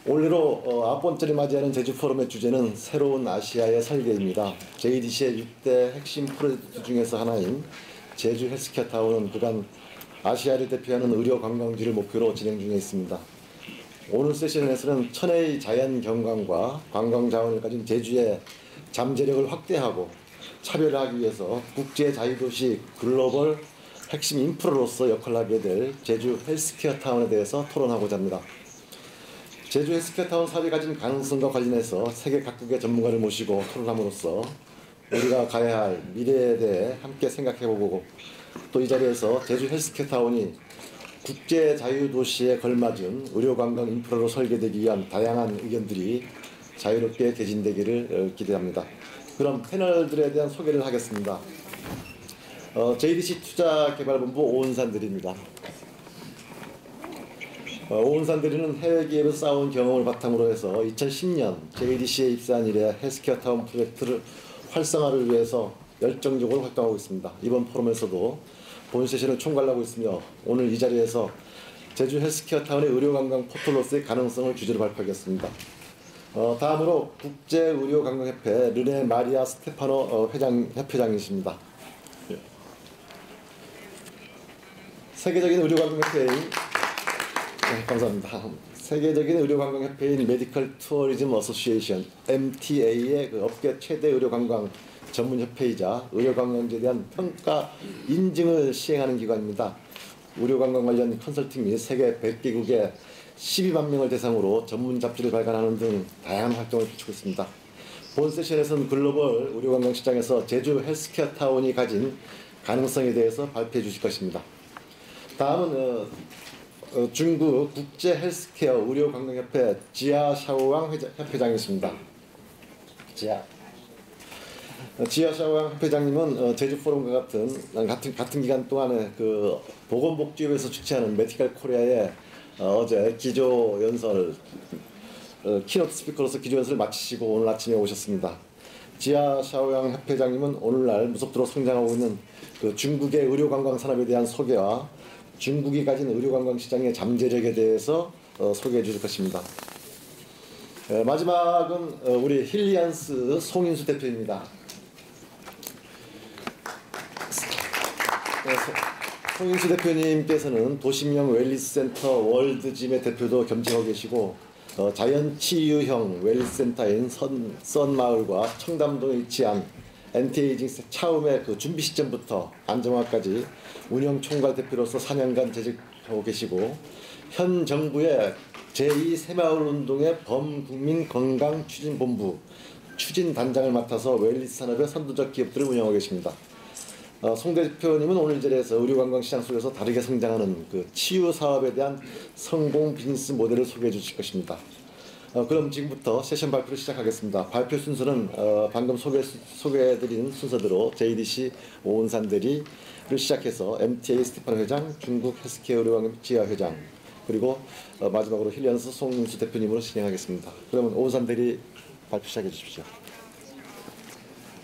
올해로 9번째를 맞이하는 제주 포럼의 주제는 새로운 아시아의 설계입니다. JDC의 6대 핵심 프로젝트 중에서 하나인 제주 헬스케어 타운은 그간 아시아를 대표하는 의료 관광지를 목표로 진행 중에 있습니다. 오늘 세션에서는 천혜의 자연 경관과 관광 자원을 가진 제주의 잠재력을 확대하고 차별화하기 위해서 국제 자유도시 글로벌 핵심 인프라로서 역할을 하게 될 제주 헬스케어 타운에 대해서 토론하고자 합니다. 제주 헬스케어 타운 사업이 가진 가능성과 관련해서 세계 각국의 전문가를 모시고 토론함으로써 우리가 가야 할 미래에 대해 함께 생각해보고 또 이 자리에서 제주 헬스케어 타운이 국제 자유도시에 걸맞은 의료관광 인프라로 설계되기 위한 다양한 의견들이 자유롭게 개진되기를 기대합니다. 그럼 패널들에 대한 소개를 하겠습니다. JDC 투자개발본부 오은산 대리입니다. 오은산 대리는 해외 기업에서 쌓아온 경험을 바탕으로 해서 2010년 JDC에 입사한 이래 헬스케어 타운 프로젝트를 활성화를 위해서 열정적으로 활동하고 있습니다. 이번 포럼에서도 본 세션을 총괄하고 있으며 오늘 이 자리에서 제주 헬스케어 타운의 의료관광 포털로서의 가능성을 주제로 발표하겠습니다. 다음으로 국제의료관광협회 르네 마리아 스테파노 협회장이십니다. 세계적인 의료관광협회인 감사합니다. 세계적인 의료관광협회인 메디컬 투어리즘 어소시에이션 MTA의 업계 최대 의료관광 전문협회이자 의료관광지에 대한 평가 인증을 시행하는 기관입니다. 의료관광 관련 컨설팅 및 세계 100개국의 12만 명을 대상으로 전문 잡지를 발간하는 등 다양한 활동을 펼치고 있습니다. 본 세션에서는 글로벌 의료관광 시장에서 제주 헬스케어 타운이 가진 가능성에 대해서 발표해 주실 것입니다. 다음은 중국 국제 헬스케어 의료관광협회 지아 샤오왕 협회장이십니다. 지아 샤오왕 협회장님은 제주 포럼과 같은 기간 동안에 그 보건복지부에서 주최하는 메디컬 코리아에 어제 기조 연설 키노트 스피커로서 기조 연설을 마치시고 오늘 아침에 오셨습니다. 지아 샤오양 협회장님은 오늘날 무섭도록 성장하고 있는 그 중국의 의료관광 산업에 대한 소개와 중국이 가진 의료관광 시장의 잠재력에 대해서 소개해 주실 것입니다. 마지막은 우리 힐리안스 송인수 대표입니다. 송인수 대표님께서는 도심형 웰리스 센터 월드짐의 대표도 겸직하고 계시고 자연치유형 웰리스 센터인 썬마을과 청담동에 위치한 엔티에이징 차움의 그 준비 시점부터 안정화까지 운영 총괄 대표로서 4년간 재직하고 계시고 현 정부의 제2새마을운동의 범국민 건강추진본부 추진단장을 맡아서 웰리스 산업의 선도적 기업들을 운영하고 계십니다. 송 대표님은 오늘 이 자리에서 의료관광 시장 속에서 다르게 성장하는 그 치유 사업에 대한 성공 비즈니스 모델을 소개해 주실 것입니다. 그럼 지금부터 세션 발표를 시작하겠습니다. 발표 순서는 방금 소개해드린 순서대로 JDC 오은산 대리를 시작해서 MTA 스테파노 회장, 중국 헬스케어 의료관광 지아 회장, 그리고 마지막으로 힐리안스 송인수 대표님으로 진행하겠습니다. 그러면 오은산 대리 발표 시작해 주십시오.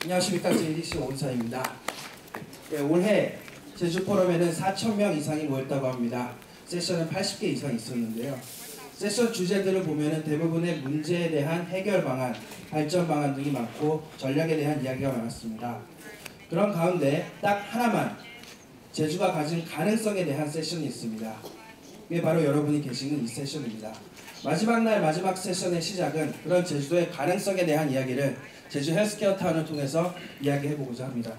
안녕하십니까. JDC 오은산입니다. 네, 올해 제주 포럼에는 4,000명 이상이 모였다고 합니다. 세션은 80개 이상 있었는데요. 세션 주제들을 보면 대부분의 문제에 대한 해결 방안, 발전 방안 등이 많고 전략에 대한 이야기가 많았습니다. 그런 가운데 딱 하나만 제주가 가진 가능성에 대한 세션이 있습니다. 이게 바로 여러분이 계시는 이 세션입니다. 마지막 날 마지막 세션의 시작은 그런 제주도의 가능성에 대한 이야기를 제주 헬스케어 타운을 통해서 이야기해보고자 합니다.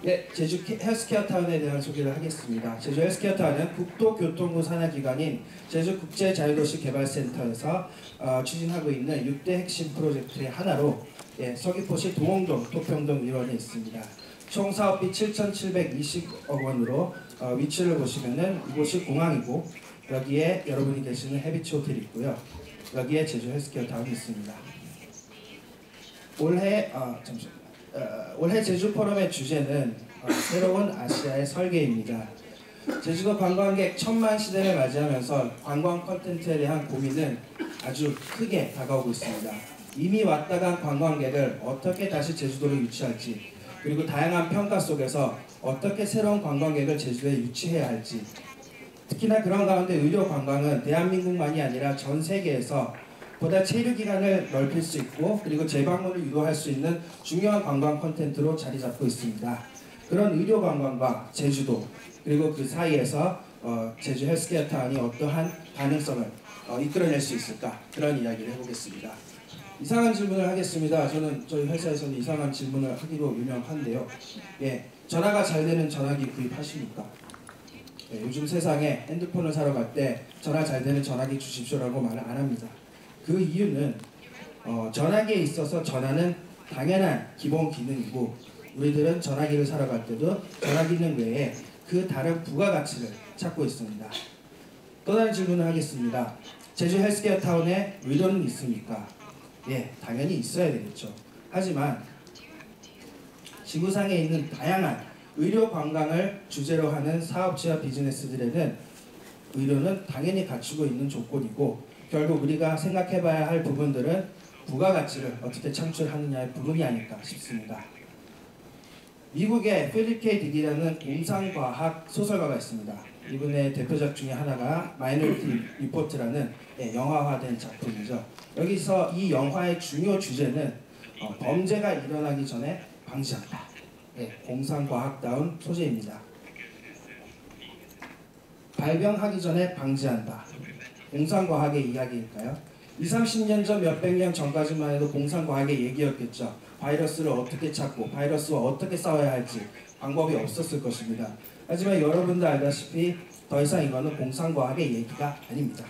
네, 제주 헬스케어 타운에 대한 소개를 하겠습니다. 제주 헬스케어 타운은 국토교통부 산하기관인 제주국제자유도시 개발센터에서 추진하고 있는 6대 핵심 프로젝트의 하나로 서귀포시 동홍동, 토평동 일원에 있습니다. 총 사업비 7,720억 원으로 위치를 보시면은 이곳이 공항이고 여기에 여러분이 계시는 해비치 호텔이 있고요. 여기에 제주 헬스케어 타운이 있습니다. 올해 제주 포럼의 주제는 새로운 아시아의 설계입니다. 제주도 관광객 1000만 시대를 맞이하면서 관광 콘텐츠에 대한 고민은 아주 크게 다가오고 있습니다. 이미 왔다 간 관광객을 어떻게 다시 제주도로 유치할지, 그리고 다양한 평가 속에서 어떻게 새로운 관광객을 제주도에 유치해야 할지, 특히나 그런 가운데 의료 관광은 대한민국만이 아니라 전 세계에서 보다 체류 기간을 넓힐 수 있고 그리고 재방문을 유도할 수 있는 중요한 관광 콘텐츠로 자리 잡고 있습니다. 그런 의료 관광과 제주도 그리고 그 사이에서 제주 헬스케어 타운이 어떠한 가능성을 이끌어낼 수 있을까 그런 이야기를 해보겠습니다. 이상한 질문을 하겠습니다. 저는 저희 회사에서는 이상한 질문을 하기로 유명한데요. 예, 전화가 잘 되는 전화기 구입하십니까? 예, 요즘 세상에 핸드폰을 사러 갈 때 전화 잘 되는 전화기 주십시오라고 말을 안 합니다. 그 이유는 전화기에 있어서 전화는 당연한 기본 기능이고 우리들은 전화기를 사러 갈 때도 전화 기능 외에 그 다른 부가가치를 찾고 있습니다. 또 다른 질문을 하겠습니다. 제주 헬스케어 타운에 의료는 있습니까? 예, 당연히 있어야 되겠죠. 하지만 지구상에 있는 다양한 의료 관광을 주제로 하는 사업체와 비즈니스들에는 의료는 당연히 갖추고 있는 조건이고 결국 우리가 생각해봐야 할 부분들은 부가가치를 어떻게 창출하느냐의 부분이 아닐까 싶습니다. 미국의 필립 K. 딕이라는 공상과학 소설가가 있습니다. 이분의 대표작 중에 하나가 마이너리티 리포트라는 영화화된 작품이죠. 여기서 이 영화의 중요 주제는 범죄가 일어나기 전에 방지한다. 공상과학다운 소재입니다. 발병하기 전에 방지한다. 공상과학의 이야기일까요? 20, 30년 전 몇백 년 전까지만 해도 공상과학의 얘기였겠죠. 바이러스를 어떻게 찾고 바이러스와 어떻게 싸워야 할지 방법이 없었을 것입니다. 하지만 여러분도 알다시피 더 이상 이거는 공상과학의 얘기가 아닙니다.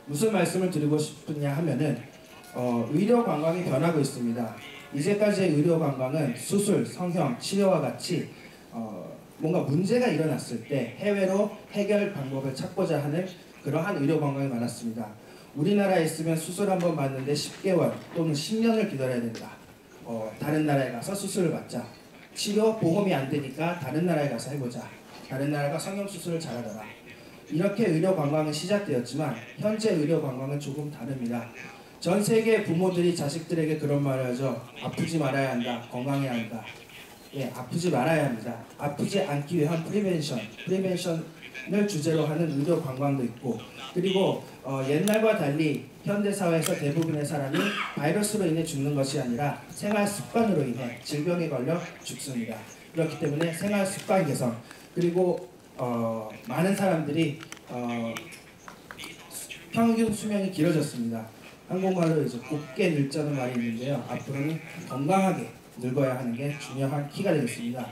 무슨 말씀을 드리고 싶으냐 하면은 의료 관광이 변하고 있습니다. 이제까지의 의료 관광은 수술, 성형, 치료와 같이 뭔가 문제가 일어났을 때 해외로 해결 방법을 찾고자 하는 그러한 의료 관광이 많았습니다. 우리나라에 있으면 수술 한번 받는데 10개월 또는 10년을 기다려야 된다. 다른 나라에 가서 수술을 받자. 치료 보험이 안 되니까 다른 나라에 가서 해보자. 다른 나라가 성형수술을 잘하더라. 이렇게 의료 관광은 시작되었지만 현재 의료 관광은 조금 다릅니다. 전 세계 부모들이 자식들에게 그런 말을 하죠. 아프지 말아야 한다. 건강해야 한다. 예, 아프지 말아야 합니다. 아프지 않기 위한 프리벤션을 주제로 하는 의료 관광도 있고 그리고 옛날과 달리 현대사회에서 대부분의 사람이 바이러스로 인해 죽는 것이 아니라 생활 습관으로 인해 질병에 걸려 죽습니다. 그렇기 때문에 생활 습관 개선 그리고 많은 사람들이 평균 수명이 길어졌습니다. 한국말로 이제 곱게 늙자는 말이 있는데요. 앞으로는 건강하게 늙어야 하는 게 중요한 키가 되겠습니다.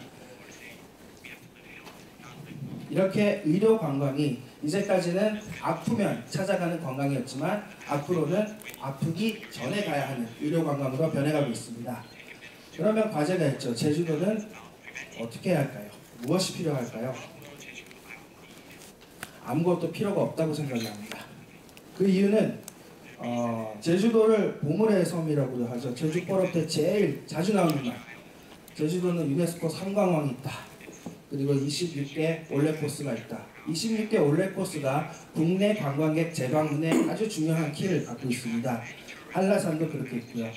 이렇게 의료 관광이 이제까지는 아프면 찾아가는 관광이었지만 앞으로는 아프기 전에 가야 하는 의료 관광으로 변해가고 있습니다. 그러면 과제가 있죠. 제주도는 어떻게 해야 할까요? 무엇이 필요할까요? 아무것도 필요가 없다고 생각합니다. 그 이유는 제주도를 보물의 섬이라고도 하죠. 제주 포럼 때 제일 자주 나오는 말. 제주도는 유네스코 삼관왕이 있다. 그리고 26개 올레코스가 있다. 26개 올레코스가 국내 관광객 재방문에 아주 중요한 키를 갖고 있습니다. 한라산도 그렇게 있고요.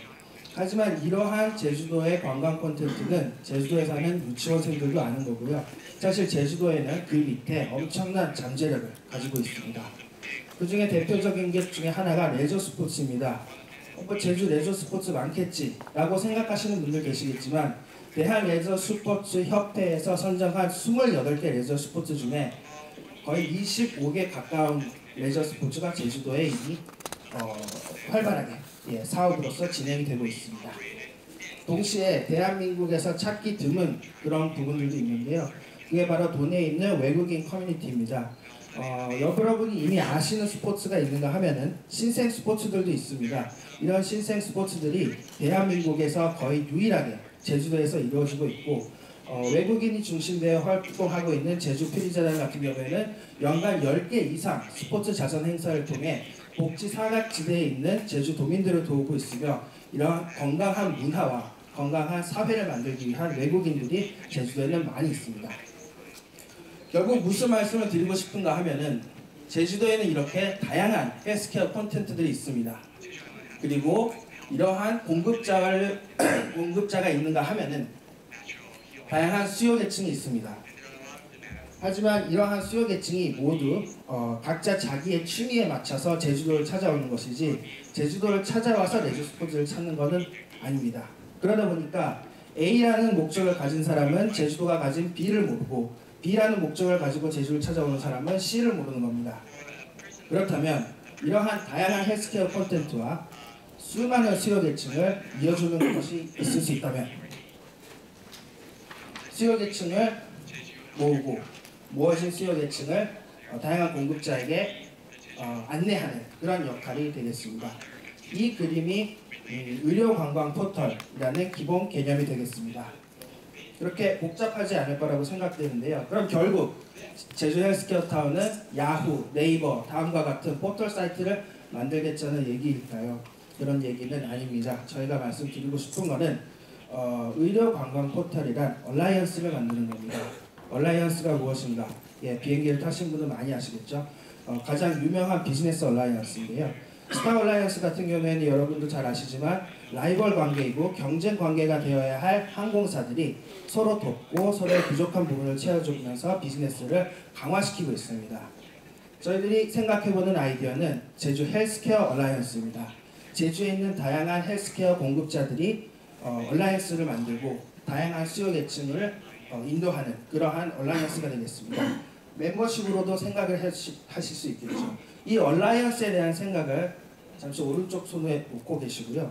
하지만 이러한 제주도의 관광 콘텐츠는 제주도에 사는 유치원생들도 아는 거고요. 사실 제주도에는 그 밑에 엄청난 잠재력을 가지고 있습니다. 그 중에 대표적인 게 중에 하나가 레저 스포츠입니다. 제주 레저 스포츠 많겠지 라고 생각하시는 분들 계시겠지만 대한 레저 스포츠 협회에서 선정한 28개 레저 스포츠 중에 거의 25개 가까운 레저 스포츠가 제주도에 이미 활발하게 사업으로서 진행이 되고 있습니다. 동시에 대한민국에서 찾기 드문 그런 부분들도 있는데요. 그게 바로 돈에 있는 외국인 커뮤니티입니다. 여러분이 이미 아시는 스포츠가 있는가 하면은 신생 스포츠들도 있습니다. 이런 신생 스포츠들이 대한민국에서 거의 유일하게 제주도에서 이루어지고 있고 외국인이 중심되어 활동하고 있는 제주 피리자단 같은 경우에는 연간 10개 이상 스포츠 자선 행사를 통해 복지 사각지대에 있는 제주도민들을 도우고 있으며 이러한 건강한 문화와 건강한 사회를 만들기 위한 외국인들이 제주도에는 많이 있습니다. 결국 무슨 말씀을 드리고 싶은가 하면은 제주도에는 이렇게 다양한 헬스케어 콘텐츠들이 있습니다. 그리고 이러한 공급자가 있는가 하면은 다양한 수요 계층이 있습니다. 하지만 이러한 수요 계층이 모두 각자 자기의 취미에 맞춰서 제주도를 찾아오는 것이지 제주도를 찾아와서 레저 스포츠를 찾는 것은 아닙니다. 그러다 보니까 A라는 목적을 가진 사람은 제주도가 가진 B를 모르고 B라는 목적을 가지고 제주를 찾아오는 사람은 C를 모르는 겁니다. 그렇다면 이러한 다양한 헬스케어 콘텐츠와 수많은 수요 계층을 이어주는 것이 있을 수 있다면 수요 계층을 모으고 모아진 수요 계층을 다양한 공급자에게 안내하는 그런 역할이 되겠습니다. 이 그림이 의료관광 포털이라는 기본 개념이 되겠습니다. 그렇게 복잡하지 않을 거라고 생각되는데요. 그럼 결국 제주 헬스케어 타운은 야후, 네이버 다음과 같은 포털 사이트를 만들겠다는 얘기일까요? 그런 얘기는 아닙니다. 저희가 말씀드리고 싶은 거는 의료관광 포털이란 얼라이언스를 만드는 겁니다. 얼라이언스가 무엇인가? 예, 비행기를 타신 분은 많이 아시겠죠? 가장 유명한 비즈니스 얼라이언스인데요. 스타 얼라이언스 같은 경우에는 여러분도 잘 아시지만 라이벌 관계이고 경쟁 관계가 되어야 할 항공사들이 서로 돕고 서로의 부족한 부분을 채워주면서 비즈니스를 강화시키고 있습니다. 저희들이 생각해보는 아이디어는 제주 헬스케어 얼라이언스입니다. 제주에 있는 다양한 헬스케어 공급자들이 얼라이언스를 만들고 다양한 수요 계층을 인도하는 그러한 얼라이언스가 되겠습니다. 멤버십으로도 생각을 하실 수 있겠죠. 이 얼라이언스에 대한 생각을 잠시 오른쪽 손에 놓고 계시고요.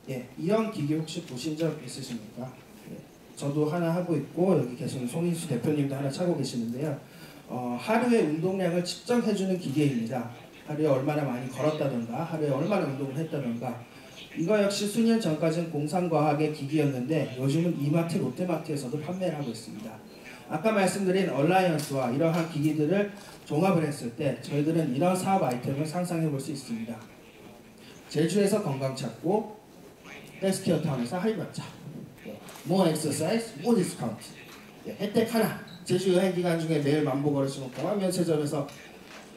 예, 이런 기기 혹시 보신 적 있으십니까? 예, 저도 하나 하고 있고 여기 계신 송인수 대표님도 하나 차고 계시는데요. 하루의 운동량을 측정해주는 기계입니다. 하루에 얼마나 많이 걸었다던가 하루에 얼마나 운동을 했다던가 이거 역시 수년 전까지는 공상과학의 기기였는데 요즘은 이마트, 롯데마트에서도 판매를 하고 있습니다. 아까 말씀드린 얼라이언스와 이러한 기기들을 종합을 했을 때 저희들은 이런 사업 아이템을 상상해 볼 수 있습니다. 제주에서 건강 찾고 헬스케어 타운에서 할인 받자. more exercise, more discount. 혜택 하나. 제주 여행 기간 중에 매일 만보 걸으시면 공항면세점에서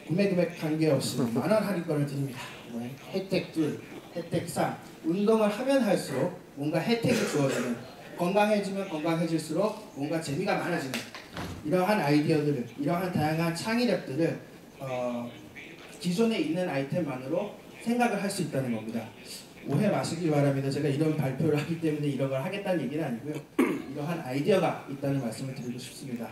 구매 금액 관계없이 만원 할인권을 드립니다. 혜택 2, 혜택 3. 운동을 하면 할수록 뭔가 혜택이 주어지는 건강해지면 건강해질수록 뭔가 재미가 많아지는 이러한 아이디어들을 이러한 다양한 창의력들을 기존에 있는 아이템만으로 생각을 할 수 있다는 겁니다. 오해 마시기 바랍니다. 제가 이런 발표를 하기 때문에 이런 걸 하겠다는 얘기는 아니고요. 이러한 아이디어가 있다는 말씀을 드리고 싶습니다.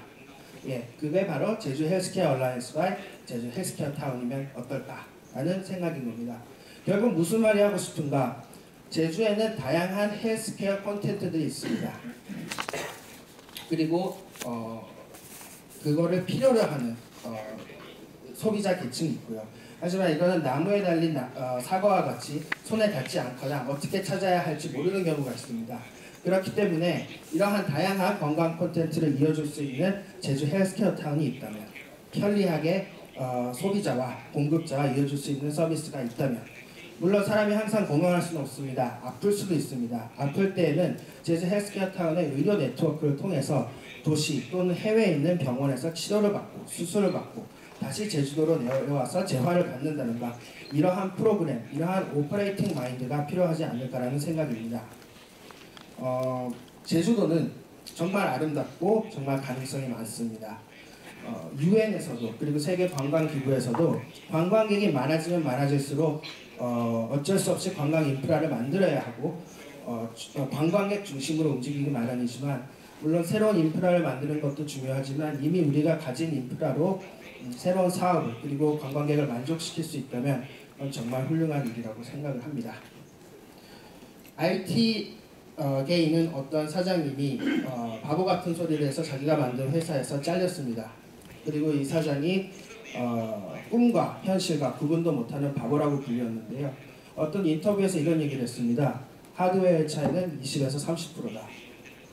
예, 그게 바로 제주 헬스케어 얼라이언스와 제주 헬스케어 타운이면 어떨까라는 생각인 겁니다. 결국 무슨 말이 하고 싶은가? 제주에는 다양한 헬스케어 콘텐츠들이 있습니다. 그리고 그거를 필요로 하는 소비자 계층이 있고요. 하지만 이거는 나무에 달린 사과와 같이 손에 닿지 않거나 어떻게 찾아야 할지 모르는 경우가 있습니다. 그렇기 때문에 이러한 다양한 건강 콘텐츠를 이어줄 수 있는 제주 헬스케어 타운이 있다면 편리하게 소비자와 공급자와 이어줄 수 있는 서비스가 있다면 물론 사람이 항상 건강할 수는 없습니다. 아플 수도 있습니다. 아플 때에는 제주 헬스케어 타운의 의료 네트워크를 통해서 도시 또는 해외에 있는 병원에서 치료를 받고 수술을 받고 다시 제주도로 내려와서 재활을 받는다든가 이러한 프로그램, 이러한 오퍼레이팅 마인드가 필요하지 않을까라는 생각입니다. 제주도는 정말 아름답고 정말 가능성이 많습니다. 유엔에서도 그리고 세계관광기구에서도 관광객이 많아지면 많아질수록 어쩔 수 없이 관광 인프라를 만들어야 하고 관광객 중심으로 움직이기 마련이지만 물론 새로운 인프라를 만드는 것도 중요하지만 이미 우리가 가진 인프라로 새로운 사업을 그리고 관광객을 만족시킬 수 있다면 그건 정말 훌륭한 일이라고 생각을 합니다. IT계에 있는 어떤 사장님이 바보 같은 소리를 해서 자기가 만든 회사에서 잘렸습니다. 그리고 이 사장이 꿈과 현실과 구분도 못하는 바보라고 불렸는데요. 어떤 인터뷰에서 이런 얘기를 했습니다. 하드웨어의 차이는 20에서 30%다.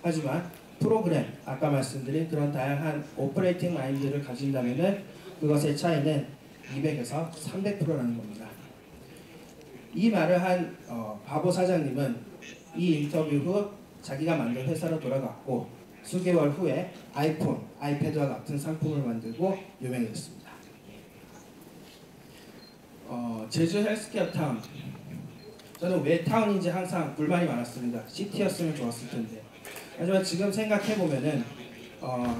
하지만 프로그램, 아까 말씀드린 그런 다양한 오퍼레이팅 마인드를 가진다면 그것의 차이는 200에서 300%라는 겁니다. 이 말을 한 바보 사장님은 이 인터뷰 후 자기가 만든 회사로 돌아갔고 수개월 후에 아이폰, 아이패드와 같은 상품을 만들고 유명해졌습니다. 제주 헬스케어 타운, 저는 왜 타운인지 항상 불만이 많았습니다. 시티였으면 좋았을 텐데. 하지만 지금 생각해보면은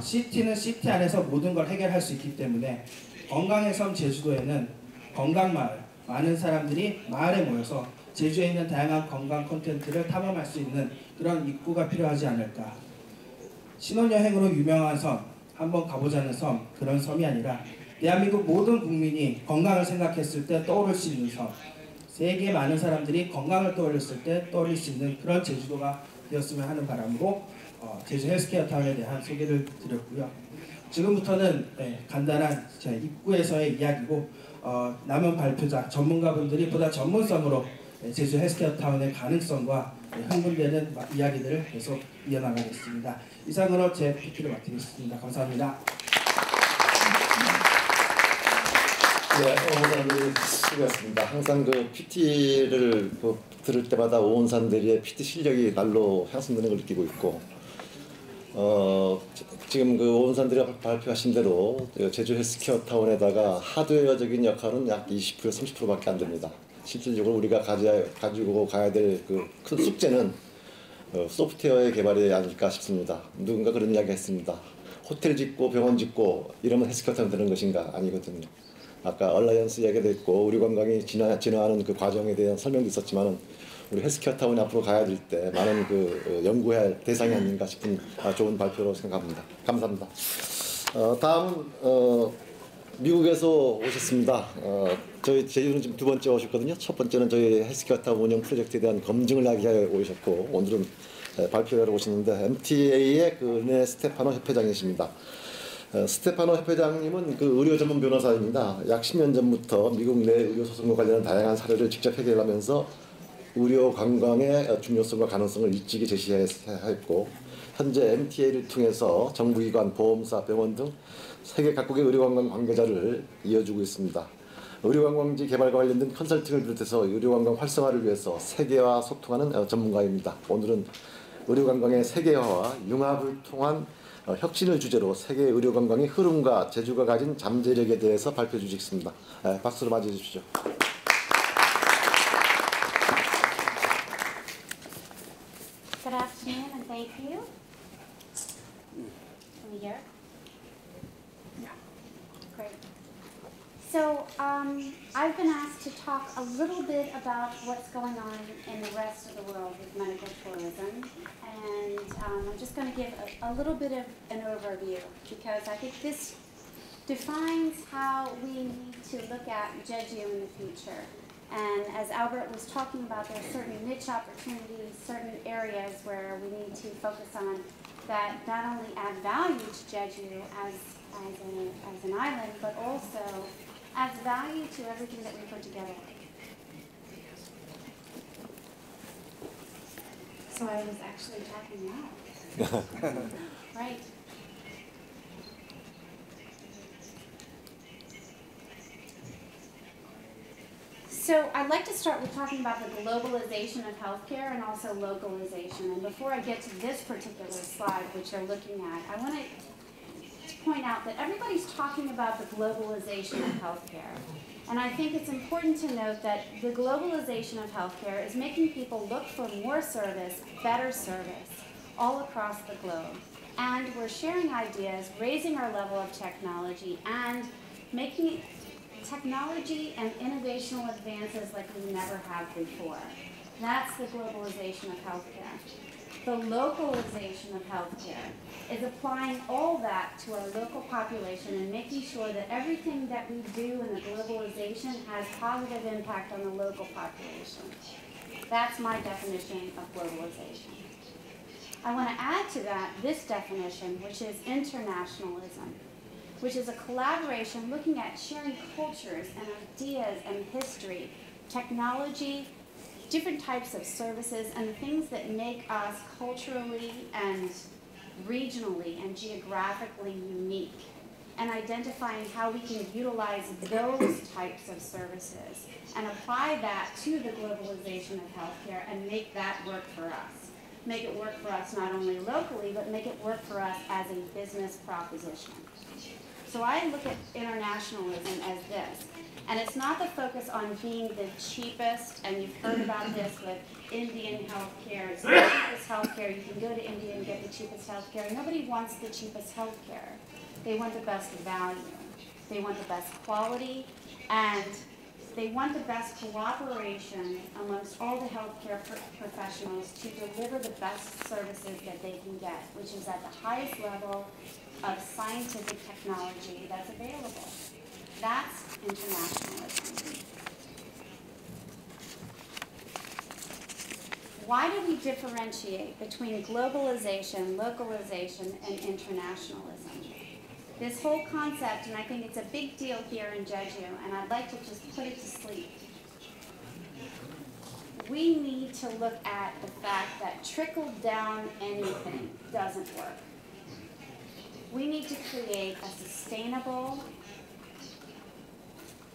시티는 시티 안에서 모든 걸 해결할 수 있기 때문에 건강의 섬 제주도에는 건강마을, 많은 사람들이 마을에 모여서 제주에 있는 다양한 건강 콘텐츠를 탐험할 수 있는 그런 입구가 필요하지 않을까. 신혼여행으로 유명한 섬, 한번 가보자는 섬, 그런 섬이 아니라 대한민국 모든 국민이 건강을 생각했을 때 떠오를 수 있는 섬, 세계 많은 사람들이 건강을 떠올렸을 때 떠올릴 수 있는 그런 제주도가 되었으면 하는 바람으로 제주 헬스케어 타운에 대한 소개를 드렸고요. 지금부터는 간단한 제 입구에서의 이야기고 남은 발표자 전문가분들이 보다 전문성으로 제주 헬스케어 타운의 가능성과 흥분되는 이야기들을 계속 이어나가겠습니다. 이상으로 제 PP를 마치겠습니다. 감사합니다. 네, 오원산들이 수고했습니다. 항상 그 PT를 들을 때마다 오원산들의 PT 실력이 날로 향상되는 걸 느끼고 있고, 지금 그 오원산들이 발표하신 대로 제주 헬스케어 타운에다가 하드웨어적인 역할은 약 20% 30%밖에 안 됩니다. 실질적으로 우리가 가지고 가야 될 그 큰 숙제는 소프트웨어의 개발이 아닐까 싶습니다. 누군가 그런 이야기 했습니다. 호텔 짓고 병원 짓고 이러면 헬스케어 타운 되는 것인가? 아니거든요. 아까 얼라이언스 이야기도 있고 우리 관광이 진화하는 그 과정에 대한 설명도 있었지만은 우리 헬스케어 타운이 앞으로 가야 될 때 많은 그 연구해야 할 대상이 아닌가 싶은 좋은 발표로 생각합니다. 감사합니다. 다음 미국에서 오셨습니다. 저희 제주는 지금 두 번째 오셨거든요. 첫 번째는 저희 헬스케어 타운 운영 프로젝트에 대한 검증을 하기 위해 오셨고 오늘은 발표하러 오시는데 MTA의 그 은혜 스테파노 협회장이십니다. 스테파노 협회장님은 그 의료 전문 변호사입니다. 약 10년 전부터 미국 내 의료 소송과 관련한 다양한 사례를 직접 해결하면서 의료 관광의 중요성과 가능성을 일찍이 제시했고 현재 MTA를 통해서 정부기관, 보험사, 병원 등 세계 각국의 의료관광 관계자를 이어주고 있습니다. 의료관광지 개발과 관련된 컨설팅을 비롯해서 의료관광 활성화를 위해서 세계와 소통하는 전문가입니다. 오늘은 의료관광의 세계화와 융합을 통한 혁신을 주제로 세계 의료관광의 흐름과 제주가 가진 잠재력에 대해서 발표해 주시겠습니다. 박수로 맞이해 주십시오. Good afternoon and thank you. Can we hear? Yeah. Great. So I've been asked to talk a little bit about what's going on in the rest of the world with medical tourism. And I'm just going to give a little bit of an overview because I think this defines how we need to look at Jeju in the future. And as Albert was talking about, there are certain niche opportunities, certain areas where we need to focus on that not only add value to Jeju as an island, but also adds value to everything that we put together. So I was actually talking now. Right. So I'd like to start with talking about the globalization of healthcare and also localization. And before I get to this particular slide, which you're looking at, I want to point out that everybody's talking about the globalization of healthcare. And I think it's important to note that the globalization of healthcare is making people look for more service, better service, all across the globe. And we're sharing ideas, raising our level of technology, and making technology and innovational advances like we never have before. That's the globalization of healthcare. The localization of healthcare is applying all that to our local population and making sure that everything that we do in the globalization has positive impact on the local population. That's my definition of globalization. I want to add to that this definition, which is internationalism, which is a collaboration looking at sharing cultures and ideas and history, technology, different types of services, and the things that make us culturally and regionally and geographically unique, and identifying how we can utilize those types of services and apply that to the globalization of healthcare and make that work for us. Make it work for us not only locally, but make it work for us as a business proposition. So I look at internationalism as this. And it's not the focus on being the cheapest, and you've heard about this with Indian healthcare. It's the cheapest healthcare. You can go to India and get the cheapest healthcare. Nobody wants the cheapest healthcare. They want the best value. They want the best quality, and they want the best cooperation amongst all the healthcare professionals to deliver the best services that they can get, which is at the highest level of scientific technology that's available. That's internationalism. Why do we differentiate between globalization, localization, and internationalism? This whole concept, and I think it's a big deal here in Jeju, and I'd like to just put it to sleep. We need to look at the fact that trickle-down anything doesn't work. We need to create a sustainable,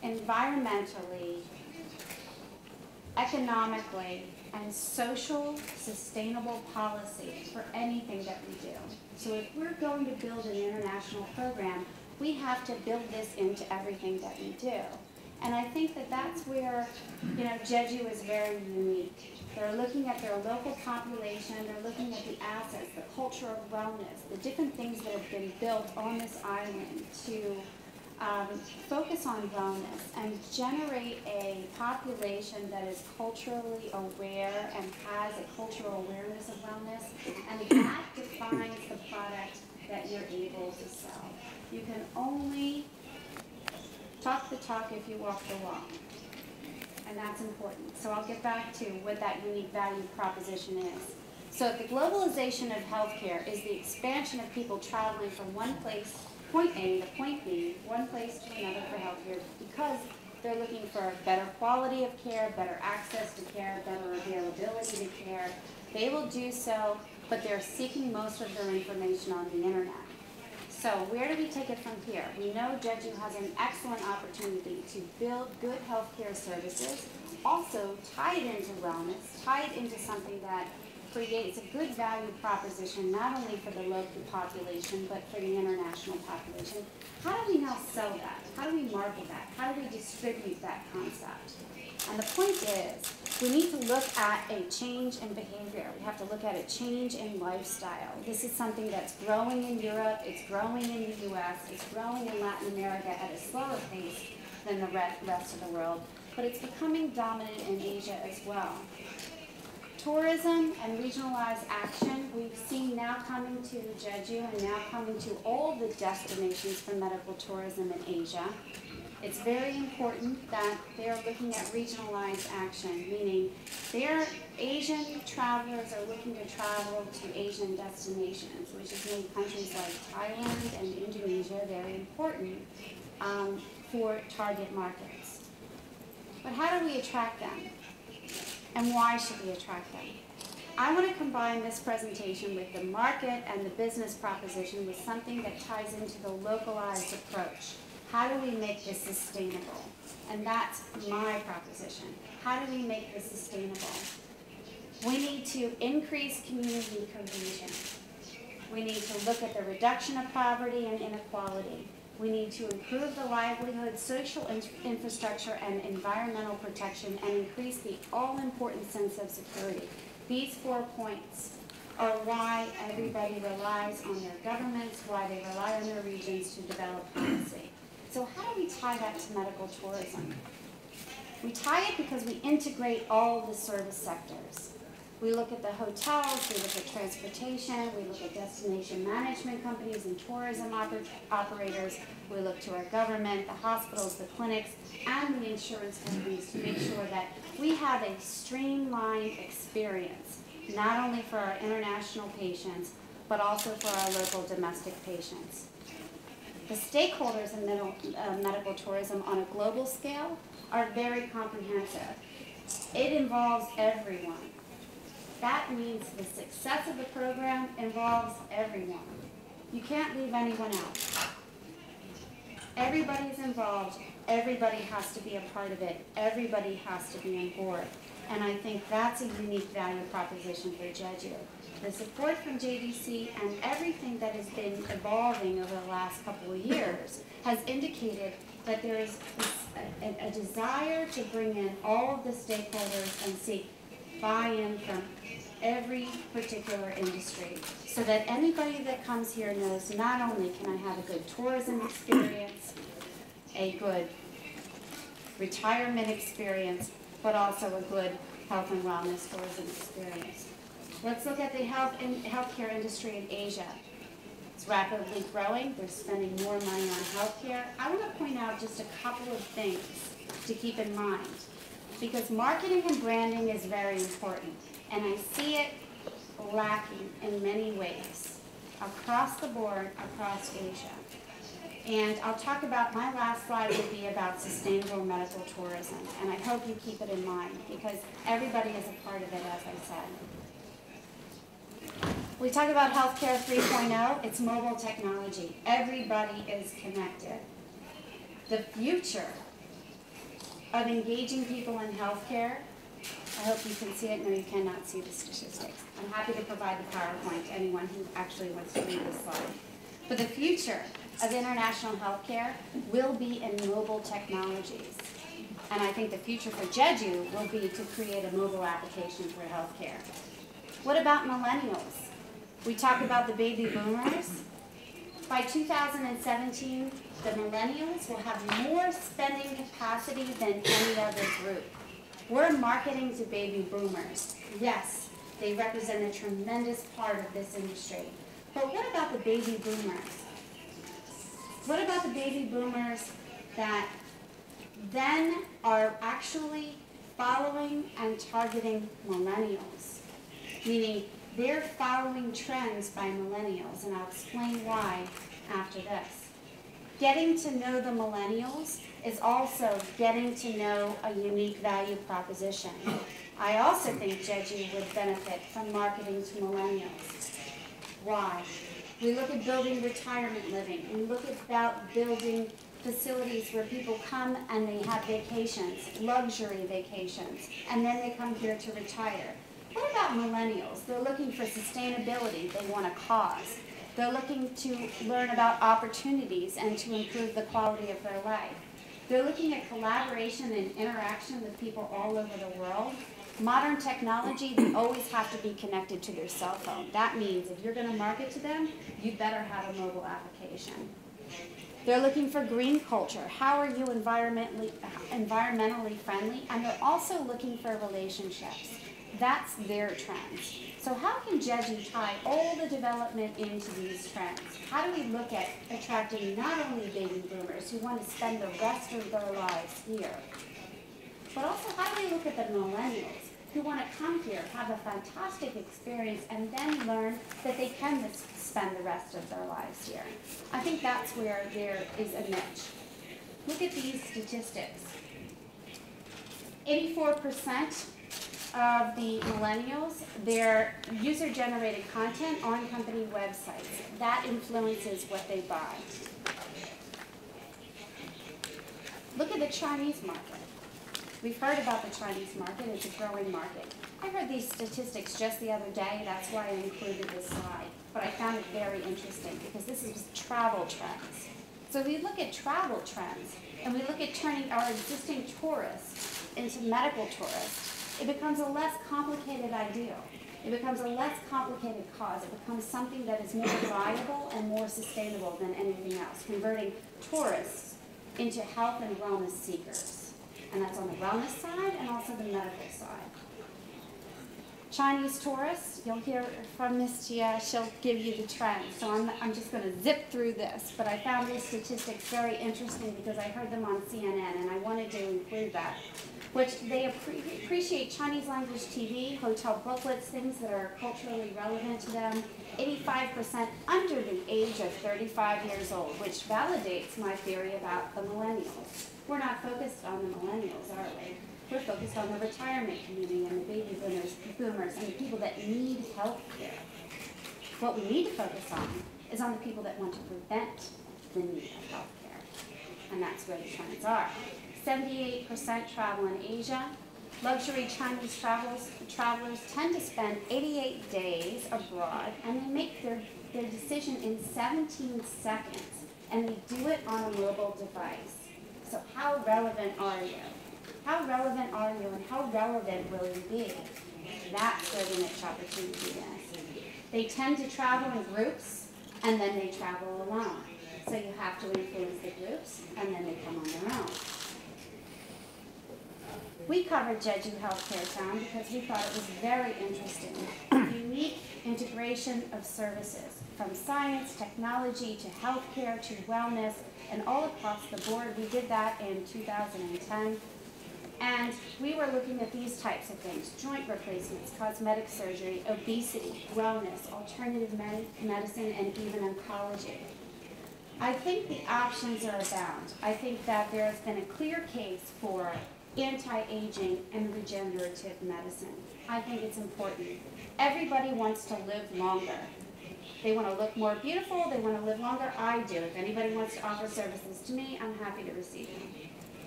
environmentally, economically, and social sustainable policy for anything that we do. So if we're going to build an international program, we have to build this into everything that we do. And I think that that's where, Jeju is very unique. They're looking at their local population, they're looking at the assets, the culture of wellness, the different things that have been built on this island to focus on wellness and generate a population that is culturally aware and has a cultural awareness of wellness, and that defines the product that you're able to sell. You can only talk the talk if you walk the walk, and that's important. So I'll get back to what that unique value proposition is. So the globalization of healthcare is the expansion of people traveling from one place, point A to point B, one place to another for healthcare, because they're looking for better quality of care, better access to care, better availability to care. They will do so, but they're seeking most of their information on the internet. So where do we take it from here? We know Jeju has an excellent opportunity to build good healthcare services, also tie it into wellness, tie it into something that creates a good value proposition not only for the local population but for the international population. How do we now sell that? How do we market that? How do we distribute that concept? And the point is, we need to look at a change in behavior. We have to look at a change in lifestyle. This is something that's growing in Europe, it's growing in the US, it's growing in Latin America at a slower pace than the rest of the world, but it's becoming dominant in Asia as well. Tourism and regionalized action, we've seen now coming to Jeju and now coming to all the destinations for medical tourism in Asia. It's very important that they're looking at regionalized action, meaning their Asian travelers are looking to travel to Asian destinations, which has made countries like Thailand and Indonesia very important for target markets. But how do we attract them? And why should we attract them? I want to combine this presentation with the market and the business proposition with something that ties into the localized approach. How do we make this sustainable? And that's my proposition. How do we make this sustainable? We need to increase community cohesion. We need to look at the reduction of poverty and inequality. We need to improve the livelihood, social infrastructure, and environmental protection, and increase the all-important sense of security. These 4 points are why everybody relies on their governments, why they rely on their regions to develop policy. So how do we tie that to medical tourism? We tie it because we integrate all the service sectors. We look at the hotels, we look at transportation, we look at destination management companies and tourism operators. We look to our government, the hospitals, the clinics, and the insurance companies to make sure that we have a streamlined experience, not only for our international patients, but also for our local domestic patients. The stakeholders in medical tourism on a global scale are very comprehensive. It involves everyone. That means the success of the program involves everyone. You can't leave anyone out. Everybody's involved. Everybody has to be a part of it. Everybody has to be on board. And I think that's a unique value proposition for Jeju. The support from JDC and everything that has been evolving over the last couple of years has indicated that there is a desire to bring in all of the stakeholders and seek buy-in from every particular industry, so that anybody that comes here knows not only can I have a good tourism experience, a good retirement experience, but also a good health and wellness tourism experience. Let's look at the healthcare industry in Asia. It's rapidly growing. They're spending more money on healthcare. I want to point out just a couple of things to keep in mind, because marketing and branding is very important, and I see it lacking in many ways across the board, across Asia. And I'll talk about, my last slide would be about sustainable medical tourism, and I hope you keep it in mind, because everybody is a part of it, as I said. We talk about healthcare 3.0, it's mobile technology. Everybody is connected. The future of engaging people in healthcare, I hope you can see it. No, you cannot see the statistics. I'm happy to provide the PowerPoint to anyone who actually wants to read this slide. But the future of international healthcare will be in mobile technologies. And I think the future for Jeju will be to create a mobile application for healthcare. What about millennials? We talk about the baby boomers. By 2017, the millennials will have more spending capacity than any other group. We're marketing to baby boomers. Yes, they represent a tremendous part of this industry. But what about the baby boomers? What about the baby boomers that then are actually following and targeting millennials? Meaning they're following trends by millennials, and I'll explain why after this. Getting to know the millennials is also getting to know a unique value proposition. I also think Jeju would benefit from marketing to millennials. Why? We look at building retirement living. We look about building facilities where people come and they have vacations, luxury vacations, and then they come here to retire. What about millennials? They're looking for sustainability. They want a cause. They're looking to learn about opportunities and to improve the quality of their life. They're looking at collaboration and interaction with people all over the world. Modern technology, they always have to be connected to their cell phone. That means if you're going to market to them, you better have a mobile application. They're looking for green culture. How are you environmentally friendly? And they're also looking for relationships. That's their trends. So how can Jeju tie all the development into these trends? How do we look at attracting not only baby boomers who want to spend the rest of their lives here, but also how do we look at the millennials who want to come here, have a fantastic experience, and then learn that they can spend the rest of their lives here? I think that's where there is a niche. Look at these statistics. 84% of the millennials, their user-generated content on company websites. That influences what they buy. Look at the Chinese market. We've heard about the Chinese market. It's a growing market. I heard these statistics just the other day. That's why I included this slide. But I found it very interesting because this is travel trends. So we look at travel trends and we look at turning our existing tourists into medical tourists. It becomes a less complicated ideal. It becomes a less complicated cause. It becomes something that is more viable and more sustainable than anything else, converting tourists into health and wellness seekers. And that's on the wellness side and also the medical side. Chinese tourists, you'll hear from Ms. Jia, she'll give you the trends. So I'm just going to zip through this, but I found these statistics very interesting because I heard them on CNN and I wanted to include that. Which they appreciate Chinese language TV, hotel booklets, things that are culturally relevant to them. 85% under the age of 35 years old, which validates my theory about the millennials. We're not focused on the millennials, are we? We're focused on the retirement community and the baby boomers and the people that need health care. What we need to focus on is on the people that want to prevent the need of health care. And that's where the trends are. 78% travel in Asia, Luxury Chinese travelers tend to spend 88 days abroad, and they make their decision in 17 seconds, and they do it on a mobile device. So how relevant are you? How relevant are you, and how relevant will you be? That's where the niche opportunity is. They tend to travel in groups, and then they travel alone. So you have to influence the groups, and then they come on their own. We covered Jeju Healthcare Town because we thought it was very interesting. Unique integration of services, from science, technology, to healthcare, to wellness, and all across the board. We did that in 2010. And we were looking at these types of things: joint replacements, cosmetic surgery, obesity, wellness, alternative medicine, and even oncology. I think the options are abound. I think that there has been a clear case for anti-aging and regenerative medicine. I think it's important. Everybody wants to live longer. They want to look more beautiful, they want to live longer. I do. If anybody wants to offer services to me, I'm happy to receive them.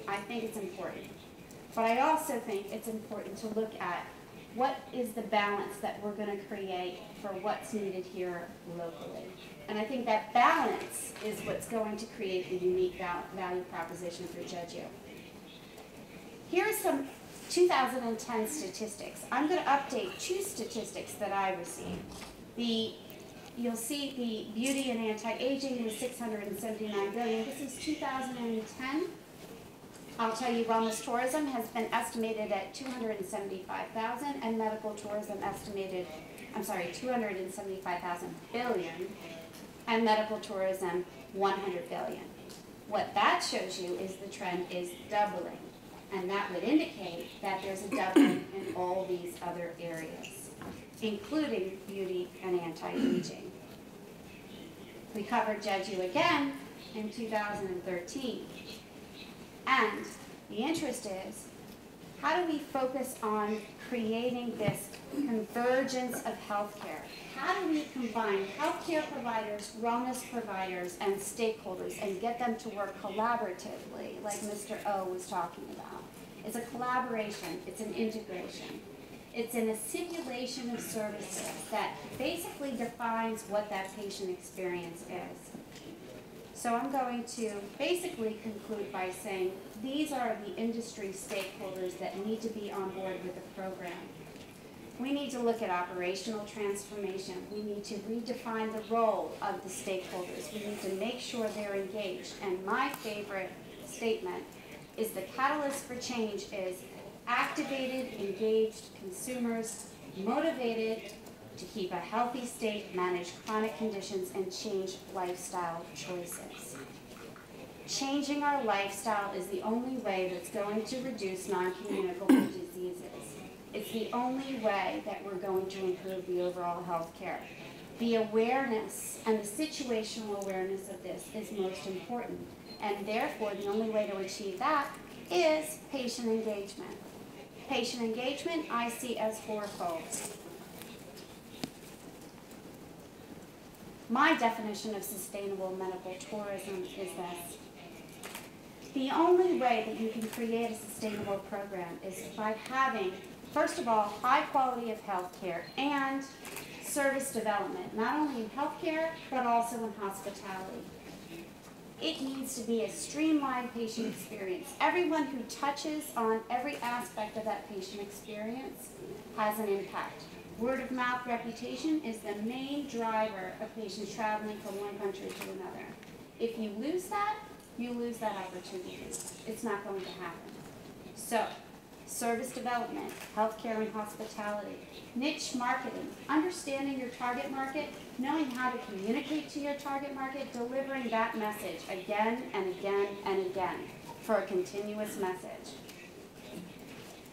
I think it's important. But I also think it's important to look at what is the balance that we're going to create for what's needed here locally. And I think that balance is what's going to create the unique value proposition for Jeju. Here are some 2010 statistics. I'm going to update two statistics that I received. You'll see the beauty and anti-aging was $679 billion. This is 2010. I'll tell you, wellness tourism has been estimated at 275,000, and medical tourism estimated, 275,000 billion, and medical tourism 100 billion. What that shows you is the trend is doubling, and that would indicate that there's a doubling in all these other areas, including beauty and anti-aging. We covered Jeju again in 2013. And the interest is, how do we focus on creating this convergence of healthcare? How do we combine healthcare providers, wellness providers, and stakeholders and get them to work collaboratively, like Mr. O was talking about? It's a collaboration, it's an integration. It's an assimilation of services that basically defines what that patient experience is. So I'm going to basically conclude by saying these are the industry stakeholders that need to be on board with the program. We need to look at operational transformation. We need to redefine the role of the stakeholders. We need to make sure they're engaged. And my favorite statement is the catalyst for change is activated, engaged consumers, motivated to keep a healthy state, manage chronic conditions, and change lifestyle choices. Changing our lifestyle is the only way that's going to reduce non-communicable diseases. It's the only way that we're going to improve the overall health care. The awareness and the situational awareness of this is most important, and therefore the only way to achieve that is patient engagement. Patient engagement I see as fourfold. My definition of sustainable medical tourism is this. The only way that you can create a sustainable program is by having, first of all, high quality of healthcare and service development, not only in healthcare, but also in hospitality. It needs to be a streamlined patient experience. Everyone who touches on every aspect of that patient experience has an impact. Word of mouth reputation is the main driver of patients traveling from one country to another. If you lose that opportunity. It's not going to happen. So, service development, healthcare and hospitality, niche marketing, understanding your target market, knowing how to communicate to your target market, delivering that message again and again and again for a continuous message.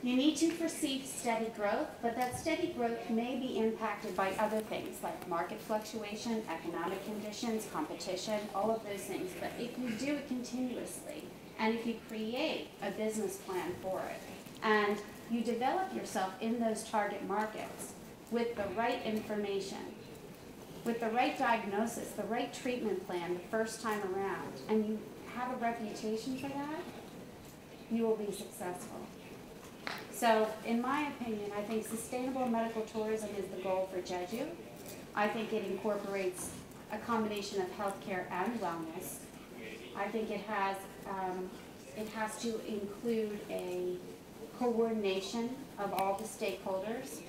You need to perceive steady growth, but that steady growth may be impacted by other things like market fluctuation, economic conditions, competition, all of those things. But if you do it continuously, and if you create a business plan for it, and you develop yourself in those target markets with the right information, with the right diagnosis, the right treatment plan the first time around, and you have a reputation for that, you will be successful. So in my opinion, I think sustainable medical tourism is the goal for Jeju. I think it incorporates a combination of healthcare and wellness. I think it has to include a coordination of all the stakeholders.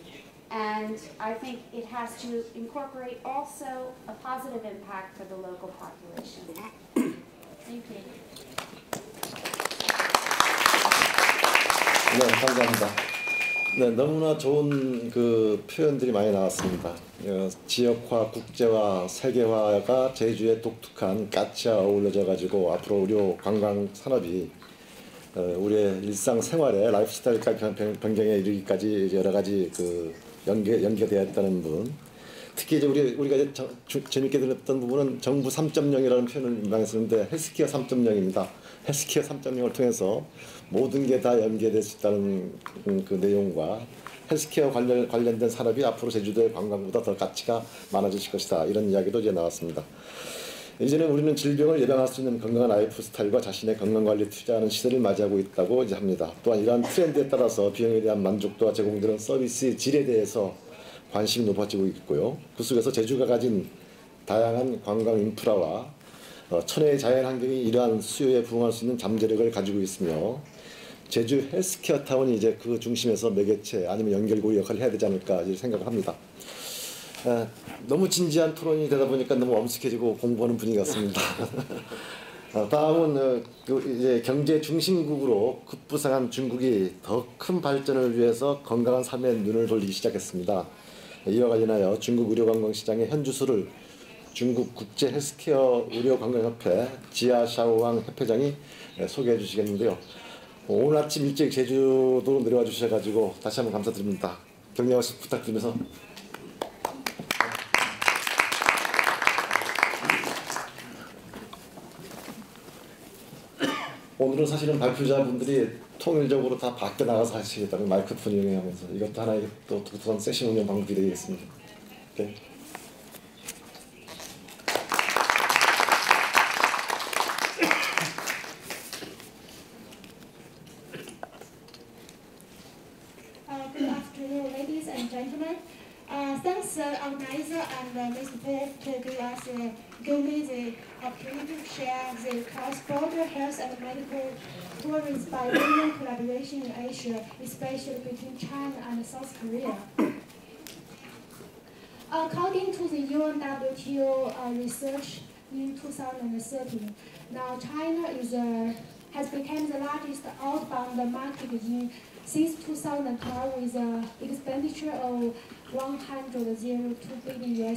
And I think it has to incorporate also a positive impact for the local population. Thank you. 네, 감사합니다. 네, 너무나 좋은 그 표현들이 많이 나왔습니다. 지역화, 국제화, 세계화가 제주의 독특한 가치와 어울려져 가지고 앞으로 의료 관광 산업이 우리의 일상 생활의 라이프 스타일 변경에 이르기까지 여러 가지 그 연계되었다는 부분. 특히 이제 우리가 이제 재밌게 들었던 부분은 정부 3.0이라는 표현을 민망했었는데 헬스케어 3.0입니다. 헬스케어 3.0을 통해서 모든 게 다 연계될 수 있다는 그 내용과 헬스케어 관련된 산업이 앞으로 제주도의 관광보다 더 가치가 많아질 것이다. 이런 이야기도 이제 나왔습니다. 이제는 우리는 질병을 예방할 수 있는 건강한 라이프 스타일과 자신의 건강관리에 투자하는 시대를 맞이하고 있다고 이제 합니다. 또한 이러한 트렌드에 따라서 비용에 대한 만족도와 제공되는 서비스의 질에 대해서 관심이 높아지고 있고요. 그 속에서 제주가 가진 다양한 관광 인프라와 천혜의 자연 환경이 이러한 수요에 부응할 수 있는 잠재력을 가지고 있으며 제주 헬스케어 타운이 이제 그 중심에서 매개체 아니면 연결고리 역할을 해야 되지 않을까 이렇게 생각을 합니다. 너무 진지한 토론이 되다 보니까 너무 엄숙해지고 공부하는 분위기 같습니다. 다음은 이제 경제 중심국으로 급부상한 중국이 더 큰 발전을 위해서 건강한 삶에 눈을 돌리기 시작했습니다. 이와 관련하여 중국 의료관광시장의 현주소를 중국 국제 헬스케어 의료관광협회 지아샤오왕 협회장이 소개해 주시겠는데요. 오늘 아침 일찍 제주도로 내려와 주셔가지고 다시 한번 감사드립니다. 격려 부탁드리면서. 오늘은 사실은 발표자분들이 통일적으로 다 밖에 나가서 하시겠다는 마이크폰 이용하면서 이것도 하나의 또 독특한 세션 운영 방법이 되겠습니다. 네. Good afternoon, ladies and gentlemen. Thanks organizer and Mr. Paul to give me the opportunity to share the cross-border health and medical tourism by regional collaboration in Asia, especially between China and South Korea. According to the UNWTO research in 2013, now China has become the largest outbound market since 2012 with an expenditure of $102 billion.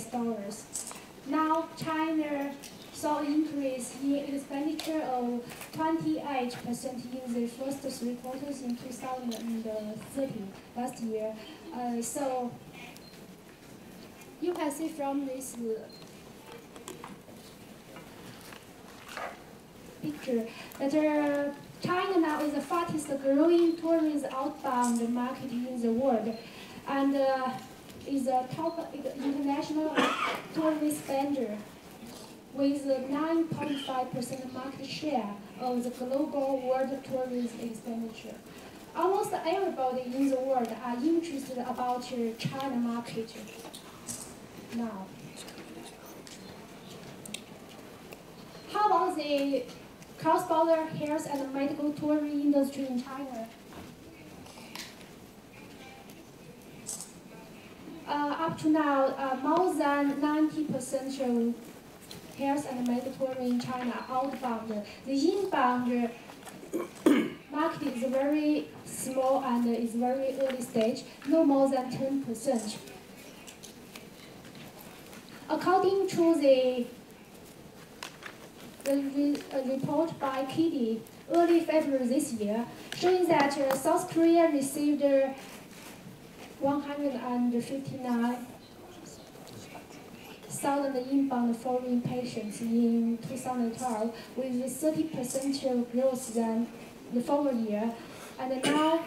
Now China saw an increase in expenditure of 28% in the first 3 quarters in 2013 last year. So you can see from this picture that China now is the fastest growing tourism outbound market in the world, and is a top international tourist spender with 9.5% market share of the global world tourism expenditure. Almost everybody in the world are interested about China market now. How about the cross-border health and medical tourism industry in China? Up to now, more than 90% of health and medical tourism in China are outbound. The inbound market is very small and is very early stage, no more than 10%. According to the report by KIDI early February this year, showing that South Korea received 159,000 inbound foreign patients in 2012, with 30% growth than the former year. And now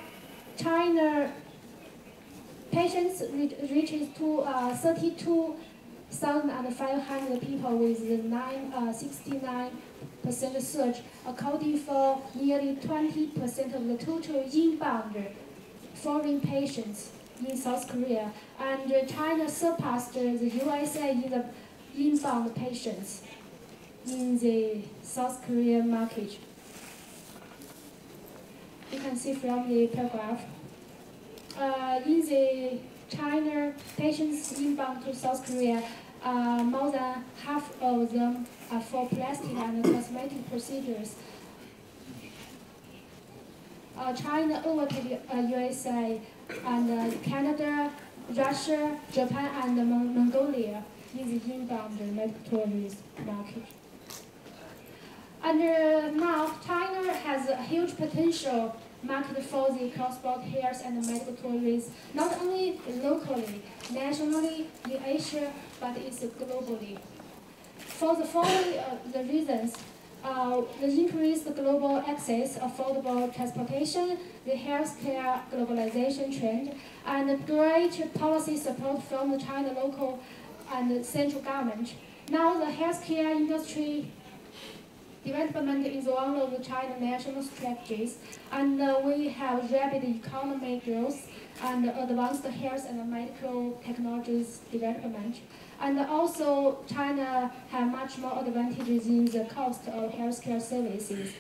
China patients reaches to 32,500 people with 69% surge, accounting for nearly 20% of the total inbound foreign patients in South Korea, and China surpassed the USA in the inbound patients in the South Korean market. You can see from the paragraph. In the China patients inbound to South Korea, more than half of them are for plastic and cosmetic procedures. China overtook USA and Canada, Russia, Japan, and Mongolia in the inbound medical tourism market. And now China has a huge potential market for the cross-border health and medical tourism, not only locally, nationally, in Asia, but it's globally. For the following the reasons, the increased global access, affordable transportation, the healthcare globalization trend, and great policy support from the China local and central government. Now the healthcare industry development is one of the China national strategies, and we have rapid economic growth and advanced health and medical technologies development. And also, China has much more advantages in the cost of healthcare services.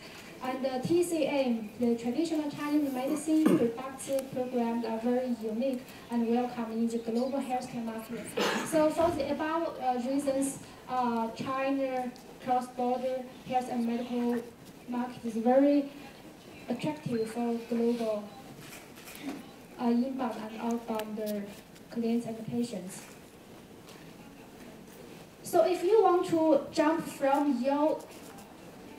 And TCM, the traditional Chinese medicine products programs are very unique and welcome in the global healthcare market. So for the above reasons, China cross-border health and medical market is very attractive for global inbound and outbound clients and patients. So if you want to jump from your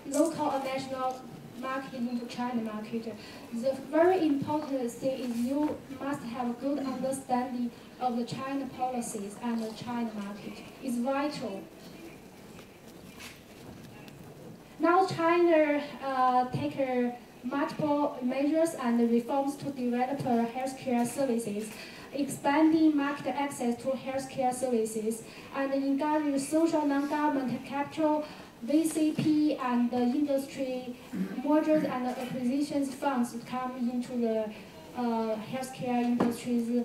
local or national market into China market, the very important thing is you must have a good understanding of the China policies and the China market. It's vital. Now China take multiple measures and reforms to develop healthcare services, expanding market access to healthcare services, and encourage social non-government capital, VCP, and industry mergers and acquisitions funds to come into the healthcare industries,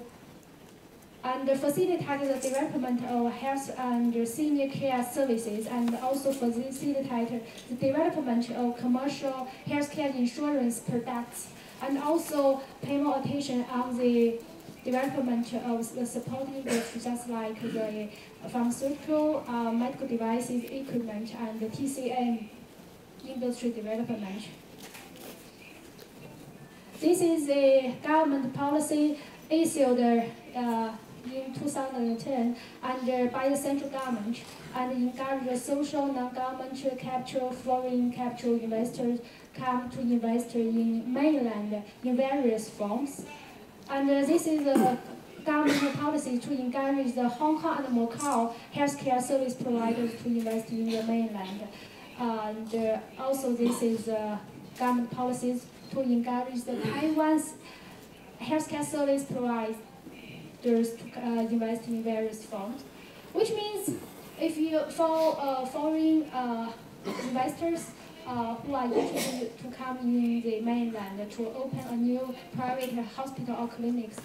and facilitate the development of health and senior care services, and also facilitate the development of commercial healthcare insurance products, and also pay more attention on the development of the support industries, just like the pharmaceutical, medical devices, equipment, and the TCM industry development. This is the government policy issued in 2010 and by the central government, and encourage social non-government capital, foreign capital investors come to invest in mainland in various forms. And this is a government policy to encourage the Hong Kong and Macau healthcare service providers to invest in the mainland. And also this is government policies to encourage the Taiwan's healthcare service providers to invest in various forms. Which means if you, for foreign investors who are interested to come in the mainland to open a new private hospital or clinics,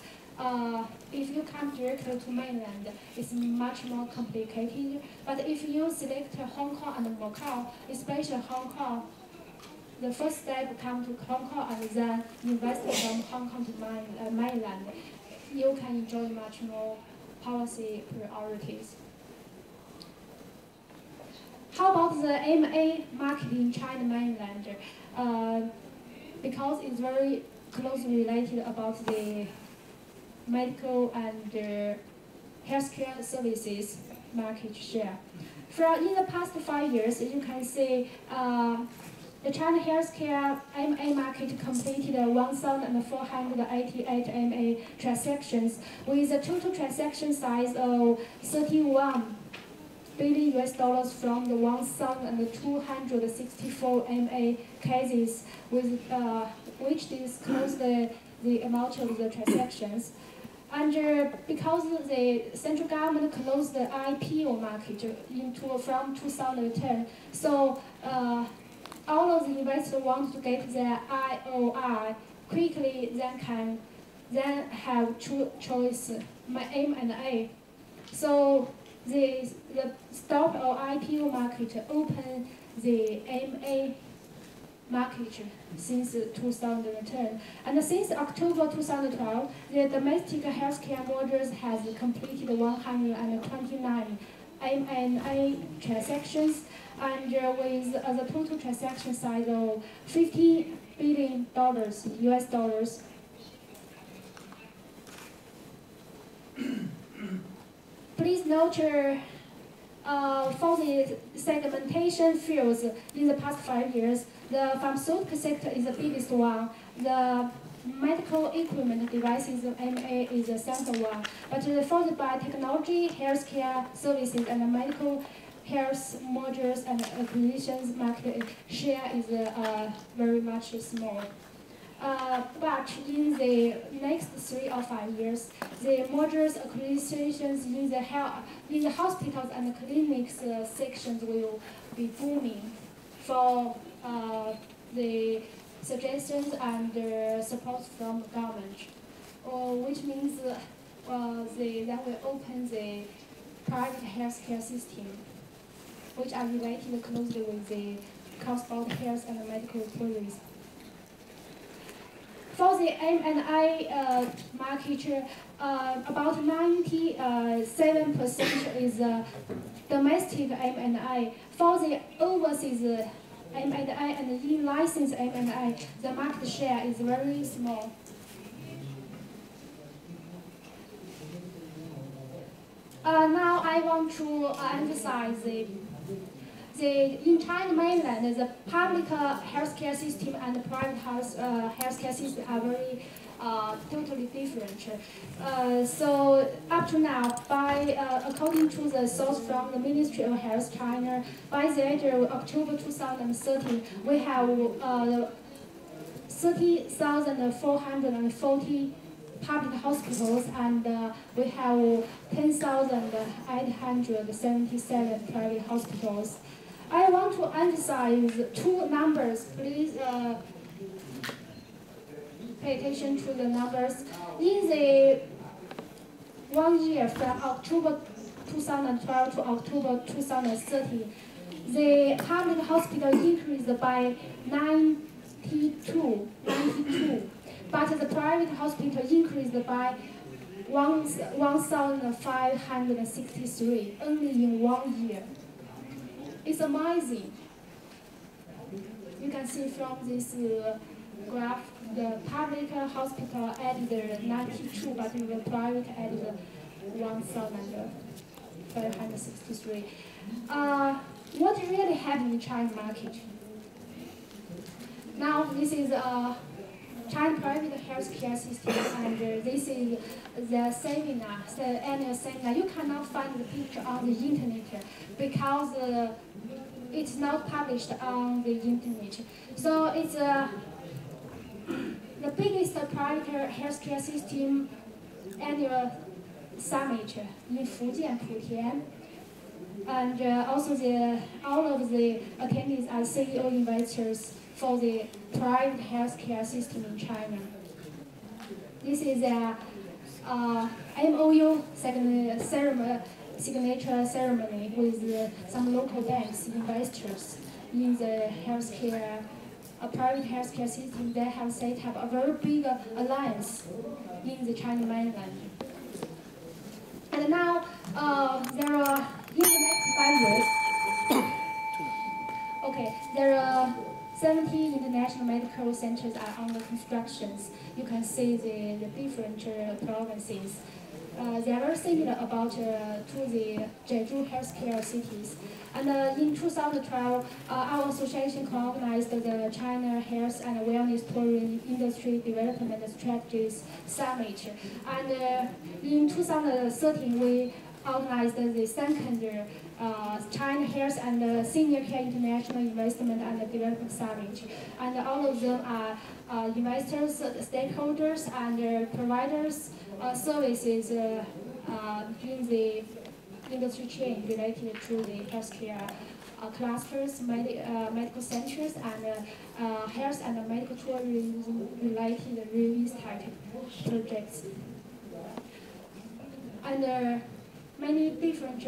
if you come directly to mainland, it's much more complicated. But if you select Hong Kong and Macau, especially Hong Kong, the first step come to Hong Kong and then invest from Hong Kong to mainland, you can enjoy much more policy priorities. How about the MA market in China mainland? Because it's very closely related about the medical and healthcare services market share. In the past 5 years, you can see the China healthcare MA market completed 1,488 MA transactions with a total transaction size of $31 billion from the 1,264 MA cases, with which disclose the amount of the transactions. And because the central government closed the IPO market from 2010, so all of the investors want to get their IOR quickly, then can then have two choice, my M and A. So the stock or IPO market opened the MA market since 2010. And since October 2012, the domestic healthcare mergers has completed 129 M&A transactions, and with the total transaction size of $50 billion US dollars. Please note for the segmentation fields in the past 5 years, the pharmaceutical sector is the biggest one. The medical equipment devices MA is the second one. But for the biotechnology, healthcare services, and medical health mergers and acquisitions market share is very much small. But in the next 3 or 5 years, the mergers, acquisitions in the hospitals and clinics sections will be booming for the suggestions and support from the government, which means that will open the private healthcare system, which are related closely with the cross-border health and medical tourism. For the M&A market, about 97% is domestic M&A. For the overseas M&A and in-license M&A, the market share is very small. Now I want to emphasize in China mainland, the public healthcare system and the private healthcare system are very totally different. So up to now, according to the source from the Ministry of Health China, by the end of October 2013, we have 30,440 public hospitals, and we have 10,877 private hospitals. I want to emphasize two numbers. Please pay attention to the numbers. In the 1 year from October 2012 to October 2013, the public hospital increased by 92, but the private hospital increased by 1,563 only in 1 year. It's amazing. You can see from this graph, the public hospital added 92, but the private added 1,563. What really happened in China market? Now this is China private healthcare system, and this is the seminar, the annual seminar. You cannot find the picture on the internet because it's not published on the internet. So it's the biggest private healthcare system annual summit in Fujian, Putian. And also all of the attendees are CEO investors for the private healthcare system in China. This is a MOU signature ceremony with some local banks investors in the healthcare, private healthcare system. They have set up a very big alliance in the China mainland. And now there are, in the next 5 years, okay, there are 70 international medical centers are under constructions. You can see the different provinces. They are very similar about to the Jeju healthcare cities. And in 2012, our association co-organized the China Health and Wellness Tourism Industry Development Strategies Summit. And in 2013, we organized the second China Health and Senior Care International Investment and Development Summit. And all of them are investors, stakeholders, and providers services in the industry chain related to the healthcare clusters, medical centers, and health and medical tourism related real estate projects. And many different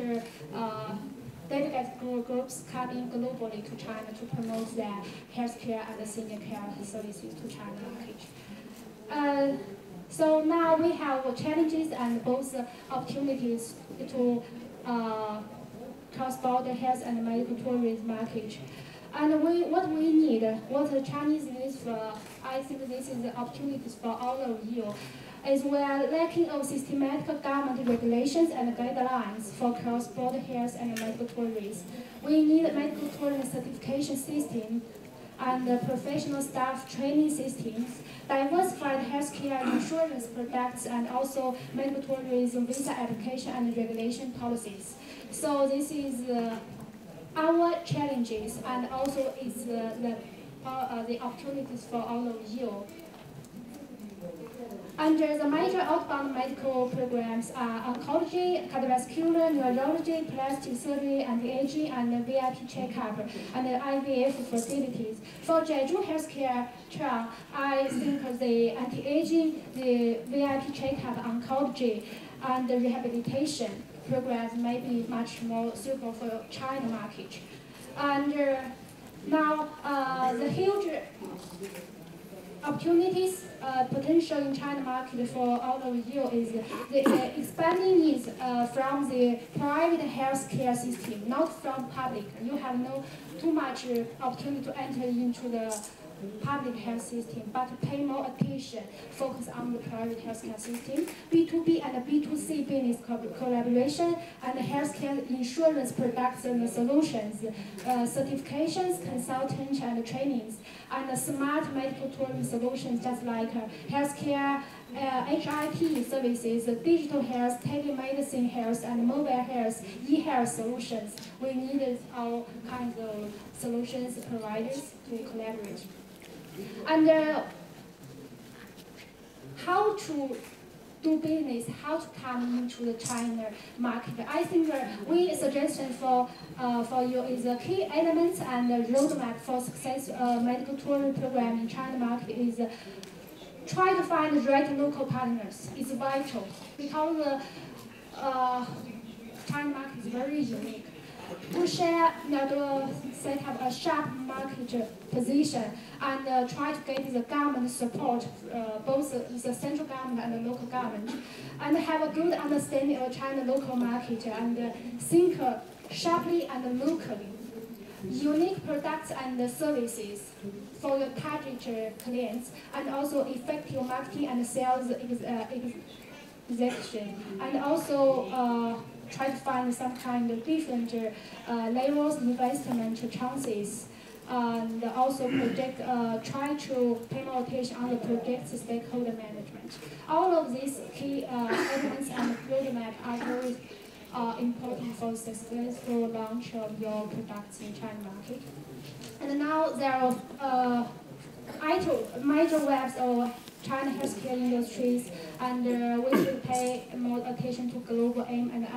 dedicated groups come in globally to China to promote their healthcare and senior care services to China market. So now we have challenges and both opportunities to cross-border health and medical tourism market. And what the Chinese needs for, I think this is the opportunities for all of you, is we are lacking of systematic government regulations and guidelines for cross-border health and medical tourism. We need a medical tourism certification system and professional staff training systems, diversified healthcare insurance products, and also medical tourism visa application and regulation policies. So this is our challenges, and also is the opportunities for all of you. Under the major outbound medical programs are oncology, cardiovascular, neurology, plastic surgery, anti-aging, and VIP checkup, and IVF facilities. For Jeju Healthcare Trial, I think the anti-aging, the VIP checkup, oncology, and the rehabilitation programs may be much more suitable for China market. And now the huge opportunities, potential in China market for all of you is the expanding needs from the private healthcare system, not from public. You have no too much opportunity to enter into the public health system, but pay more attention, focus on the private healthcare system, B2B and B2C business collaboration, and healthcare insurance products and solutions, certifications, consultants and trainings, and smart medical tourism solutions just like healthcare, HIT services, digital health, telemedicine health, and mobile health, e-health solutions. We need all kinds of solutions providers to collaborate. And how to do business, how to come into the China market. I think we suggestion for you is the key elements and the roadmap for success medical tourism program in China market is try to find the right local partners. It's vital because the China market is very unique. To share, set up a sharp market position and try to get the government support, both the central government and the local government, and have a good understanding of China local market and think sharply and locally. Unique products and services for your target clients, and also effective marketing and sales execution, and also try to find some kind of different levels investment chances, and also try to pay more attention on the project stakeholder management. All of these key elements and roadmap are very important for successful launch of your products in China market. And now there are major webs of China healthcare industries, and we should pay more attention to global aim and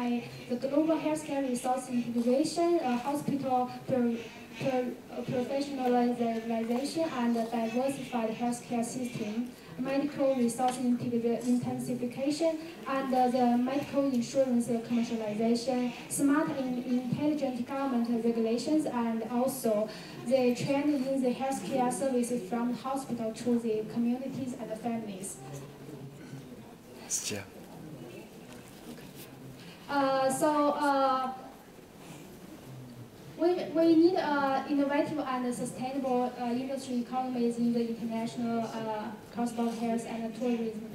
the global healthcare resource integration, hospital professionalization, and diversified healthcare system, medical resource intensification, and the medical insurance commercialization, smart and intelligent government regulations, and also the trend in the healthcare services from the hospital to the communities and the families. Yeah. We need innovative and sustainable industry economies in the international cross-border health and tourism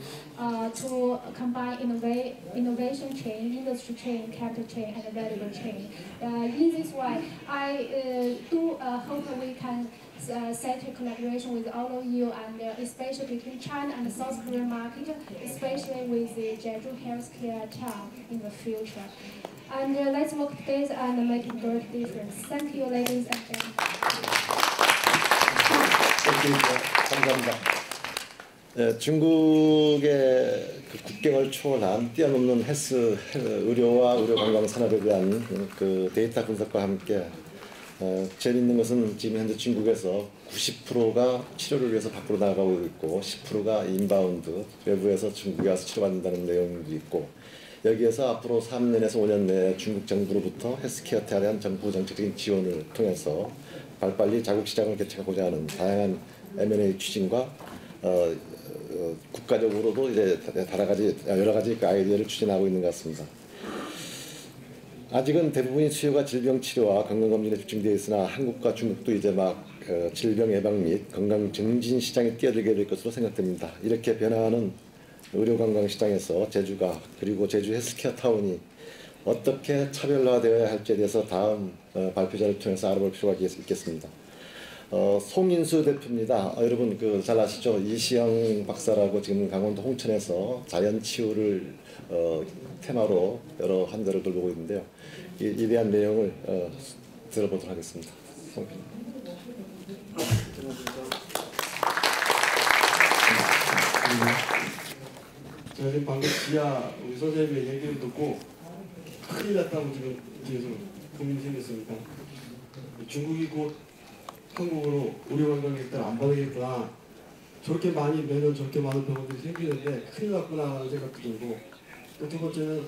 to combine innovation chain, industry chain, capital chain, and value chain. In this way, I do hope we can set a collaboration with all of you, and especially between China and the South Korean market, especially with the Jeju Healthcare Town in the future. And let's work together and make a great difference. Thank you, ladies and gentlemen. 감사합니다. 네, 중국의 그 국경을 초월한 뛰어넘는 헬스 의료와 의료 관광 산업에 대한 그 데이터 분석과 함께 재미있는 것은 지금 현재 중국에서 90%가 치료를 위해서 밖으로 나가고 있고 10%가 인바운드, 외부에서 중국에 와서 치료받는다는 내용도 있고, 여기에서 앞으로 3년에서 5년 내에 중국 정부로부터 헬스케어에 대한 정부 정책적인 지원을 통해서 발빨리 자국 시장을 개척하고자 하는 다양한 M&A 추진과 국가적으로도 이제 여러 가지 아이디어를 추진하고 있는 것 같습니다. 아직은 대부분의 수요가 질병 치료와 건강검진에 집중되어 있으나 한국과 중국도 이제 막 질병 예방 및 건강 증진 시장에 뛰어들게 될 것으로 생각됩니다. 이렇게 변화하는 의료관광 시장에서 제주가, 그리고 제주 헬스케어 타운이 어떻게 차별화되어야 할지에 대해서 다음 발표자를 통해서 알아볼 필요가 있겠습니다. 송인수 대표입니다. 여러분 잘 아시죠? 이시영 박사라고 지금 강원도 홍천에서 자연치유를 테마로 여러 환자를 돌보고 있는데요. 이 대한 내용을 들어보도록 하겠습니다. 제가 지금 방금 지하 우리 선생님의 얘기를 듣고 큰일 났다고 지금 뒤에서 고민이 생겼으니까, 중국이 곧 한국으로 의료관광객들 안 받으겠구나, 저렇게 많이 매년 저렇게 많은 병원들이 생기는데 큰일 났구나 하는 생각도 들고, 또 두 번째는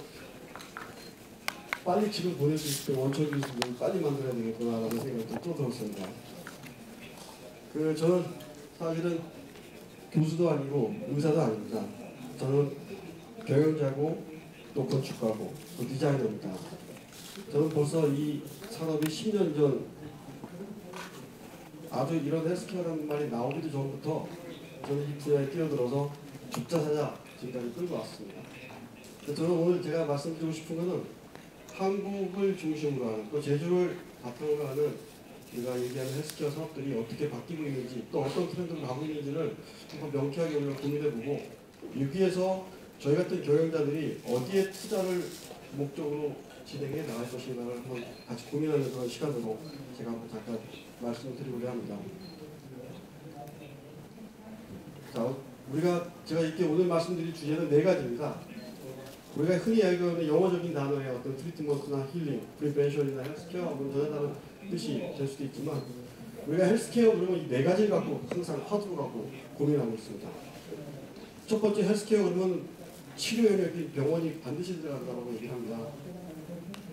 빨리 지금 보낼 수 있을 때 원천 기술을 빨리 만들어야 되겠구나 라는 생각도 또 들었습니다. 저는 사실은 교수도 아니고 의사도 아닙니다. 저는 경영자고 또 건축가고 또 디자이너입니다. 저는 벌써 이 산업이 10년 전 아주 이런 헬스케어라는 말이 나오기도 전부터 저는 이 분야에 뛰어들어서 죽자사자 지금까지 끌고 왔습니다. 저는 오늘 제가 말씀드리고 싶은 것은 한국을 중심으로 하는, 또 제주를 바탕으로 하는 우리가 얘기하는 헬스케어 사업들이 어떻게 바뀌고 있는지, 또 어떤 트렌드로 가고 있는지를 한번 명쾌하게 우리가 고민해보고, 여기에서 저희 같은 경영자들이 어디에 투자를 목적으로 진행해 나갈 것인가를 한번 같이 고민하는 그런 시간으로 제가 한번 잠깐 말씀을 드리고자 합니다. 자, 제가 이렇게 오늘 말씀드릴 주제는 네 가지입니다. 우리가 흔히 이야기하는 영어적인 단어의 어떤 트리트먼트나 힐링, 프리벤션이나 헬스케어 하고는 전혀 다른 뜻이 될 수도 있지만, 우리가 헬스케어 그러면 이 네 가지를 갖고 항상 화두를 갖고 고민하고 있습니다. 첫 번째, 헬스케어 그러면 치료 영역이 병원이 반드시 들어간다고 얘기를 합니다.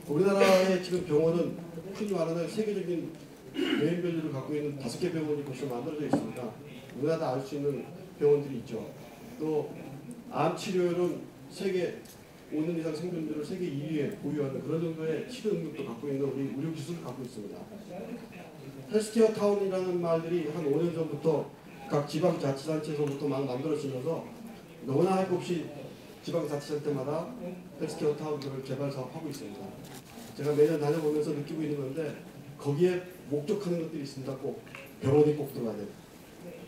우리나라의 지금 병원은 흔히 말하는 세계적인 메인 밸류를 갖고 있는 5개 병원이 벌써 만들어져 있습니다. 우리나라 다 알 수 있는 병원들이 있죠. 또 암 치료는 세계 5년 이상 생존율을 세계 2위에 보유하는 그런 정도의 치료 능력도 갖고 있는 우리 의료 기술을 갖고 있습니다. 헬스케어 타운이라는 말들이 한 5년 전부터 각 지방자치단체에서부터 막 만들어지면서 너무나 할 것 없이 지방자치단체마다 헬스케어 타운들을 개발 사업하고 있습니다. 제가 매년 다녀보면서 느끼고 있는 건데, 거기에 목적하는 것들이 있습니다. 꼭 병원이 꼭 들어가야 돼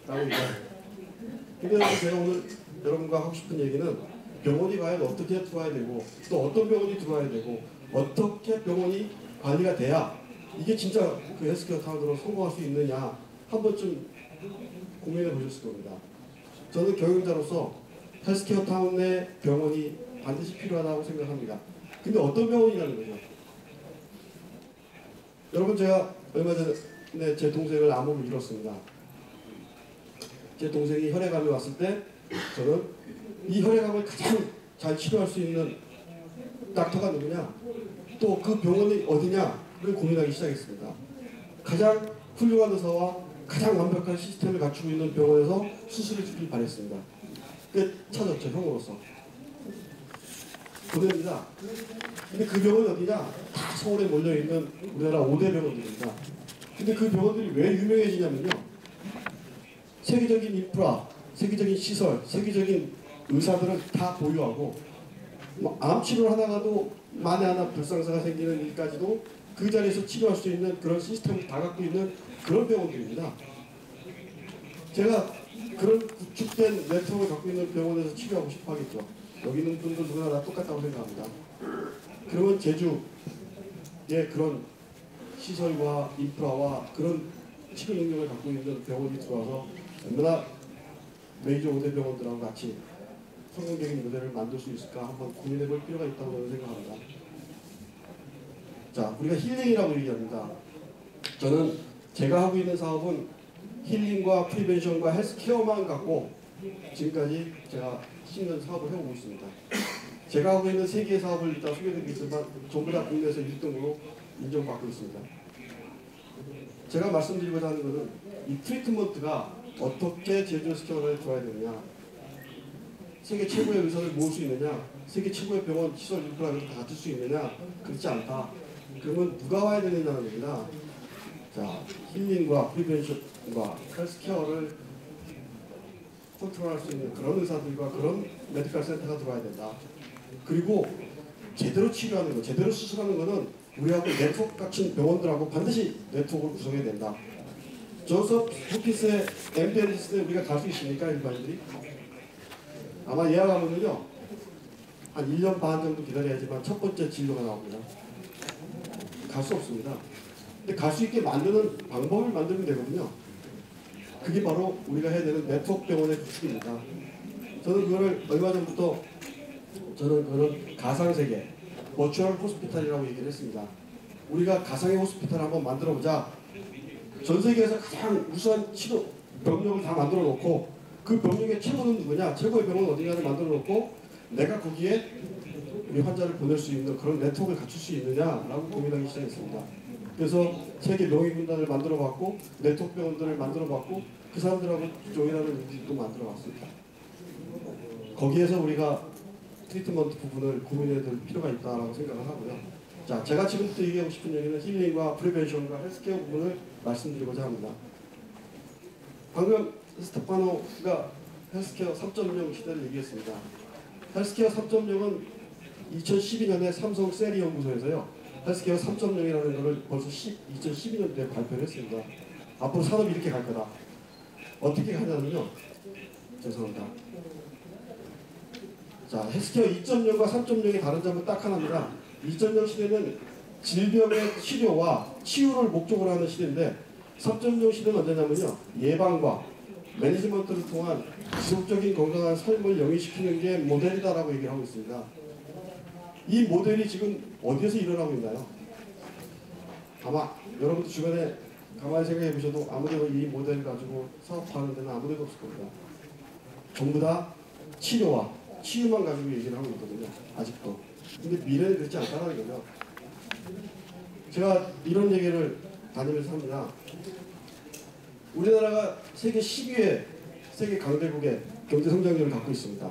라고 얘기합니다. 근데 제가 오늘 여러분과 하고 싶은 얘기는, 병원이 과연 어떻게 들어와야 되고, 또 어떤 병원이 들어와야 되고, 어떻게 병원이 관리가 돼야 이게 진짜 그 헬스케어 타운으로 성공할 수 있느냐 한 번쯤 고민해 보셨을 겁니다. 저는 경영자로서 헬스케어 타운 내 병원이 반드시 필요하다고 생각합니다. 근데 어떤 병원이라는 거죠? 여러분, 제가 얼마 전에 제 동생을 암으로 잃었습니다. 제 동생이 혈액암이 왔을 때 저는 이 혈액암을 가장 잘 치료할 수 있는 닥터가 누구냐, 또 그 병원이 어디냐를 고민하기 시작했습니다. 가장 훌륭한 의사와 가장 완벽한 시스템을 갖추고 있는 병원에서 수술해 주길 바랬습니다. 찾았죠, 형으로서. 보냅니다. 근데 그 병원이 어디냐? 다 서울에 몰려있는 우리나라 5대 병원들입니다. 근데 그 병원들이 왜 유명해지냐면요, 세계적인 인프라, 세계적인 시설, 세계적인 의사들을 다 보유하고, 암 치료를 하다가도 만에 하나 불상사가 생기는 일까지도 그 자리에서 치료할 수 있는 그런 시스템을 다 갖고 있는 그런 병원들입니다. 제가 그런 구축된 네트워크를 갖고 있는 병원에서 치료하고 싶어 하겠죠. 여기 있는 분들 누구나 다 똑같다고 생각합니다. 그러면 제주에 그런 시설과 인프라와 그런 치료 능력을 갖고 있는 병원이 들어와서 얼마나 메이저 5대 병원들하고 같이 성공적인 모델을 만들 수 있을까 한번 고민해 볼 필요가 있다고 저는 생각합니다. 자, 우리가 힐링이라고 얘기합니다. 저는 제가 하고 있는 사업은 힐링과 프리벤션과 헬스케어만 갖고 지금까지 제가 10년 사업을 해오고 있습니다. 제가 하고 있는 3개의 사업을 이따 소개드리겠지만 전부 다 국내에서 1등으로 인정받고 있습니다. 제가 말씀드리고자 하는 것은 이 트리트먼트가 어떻게 제주 헬스케어에 들어야 되느냐, 세계 최고의 의사를 모을 수 있느냐, 세계 최고의 병원 시설 인프라를 다 갖출 수 있느냐, 그렇지 않다. 그러면 누가 와야 되느냐는 겁니다. 자, 힐링과 프리벤션과 헬스케어를 컨트롤할 수 있는 그런 의사들과 그런 메디컬 센터가 들어와야 된다. 그리고 제대로 치료하는 거, 제대로 수술하는 거는 우리하고 네트워크 같은 병원들하고 반드시 네트워크를 구성해야 된다. 조셉 호킨스의 MDLS에 우리가 갈 수 있습니까, 일반인들이? 아마 예약하면요 한 1년 반 정도 기다려야지만 첫 번째 진료가 나옵니다. 갈 수 없습니다. 근데 갈 수 있게 만드는 방법을 만들면 되거든요. 그게 바로 우리가 해야 되는 네트워크 병원의 구축입니다. 저는 그거를 얼마 전부터 그런 가상세계, 버추얼 호스피탈이라고 얘기를 했습니다. 우리가 가상의 호스피탈을 한번 만들어보자. 전 세계에서 가장 우수한 치료 병력을 다 만들어 놓고 그 병력의 최고는 누구냐, 최고의 병원 어디냐를 만들어 놓고 내가 거기에 우리 환자를 보낼 수 있는 그런 네트워크를 갖출 수 있느냐라고 고민하기 시작했습니다. 그래서 세계 명의군단을 만들어봤고 네트워크 병원들을 만들어봤고 그 사람들하고 조인하는 일들도 만들어봤습니다. 거기에서 우리가 트리트먼트 부분을 고민해야 될 필요가 있다고 생각을 하고요. 자, 제가 지금부터 얘기하고 싶은 얘기는 힐링과 프리벤션과 헬스케어 부분을 말씀드리고자 합니다. 방금 스테파노가 헬스케어 3.0 시대를 얘기했습니다. 헬스케어 3.0은 2012년에 삼성 세리 연구소에서요. 헬스케어 3.0이라는 것을 벌써 2012년도에 발표를 했습니다. 앞으로 산업이 이렇게 갈 거다. 어떻게 가냐면요. 죄송합니다. 자, 헬스케어 2.0과 3.0의 다른 점은 딱 하나입니다. 2.0 시대는 질병의 치료와 치유를 목적으로 하는 시대인데 3.0 시대는 언제냐면요. 예방과 매니지먼트를 통한 지속적인 건강한 삶을 영위시키는 게 모델이다라고 얘기를 하고 있습니다. 이 모델이 지금 어디에서 일어나고 있나요? 아마 여러분들 주변에 가만히 생각해 보셔도 아무데도 이 모델을 가지고 사업하는 데는 아무데도 없을 겁니다. 전부 다 치료와 치유만 가지고 얘기를 하고 있거든요. 아직도. 근데 미래는 그렇지 않다는 거죠. 제가 이런 얘기를 다니면서 합니다. 우리나라가 세계 10위의 세계 강대국의 경제 성장률을 갖고 있습니다.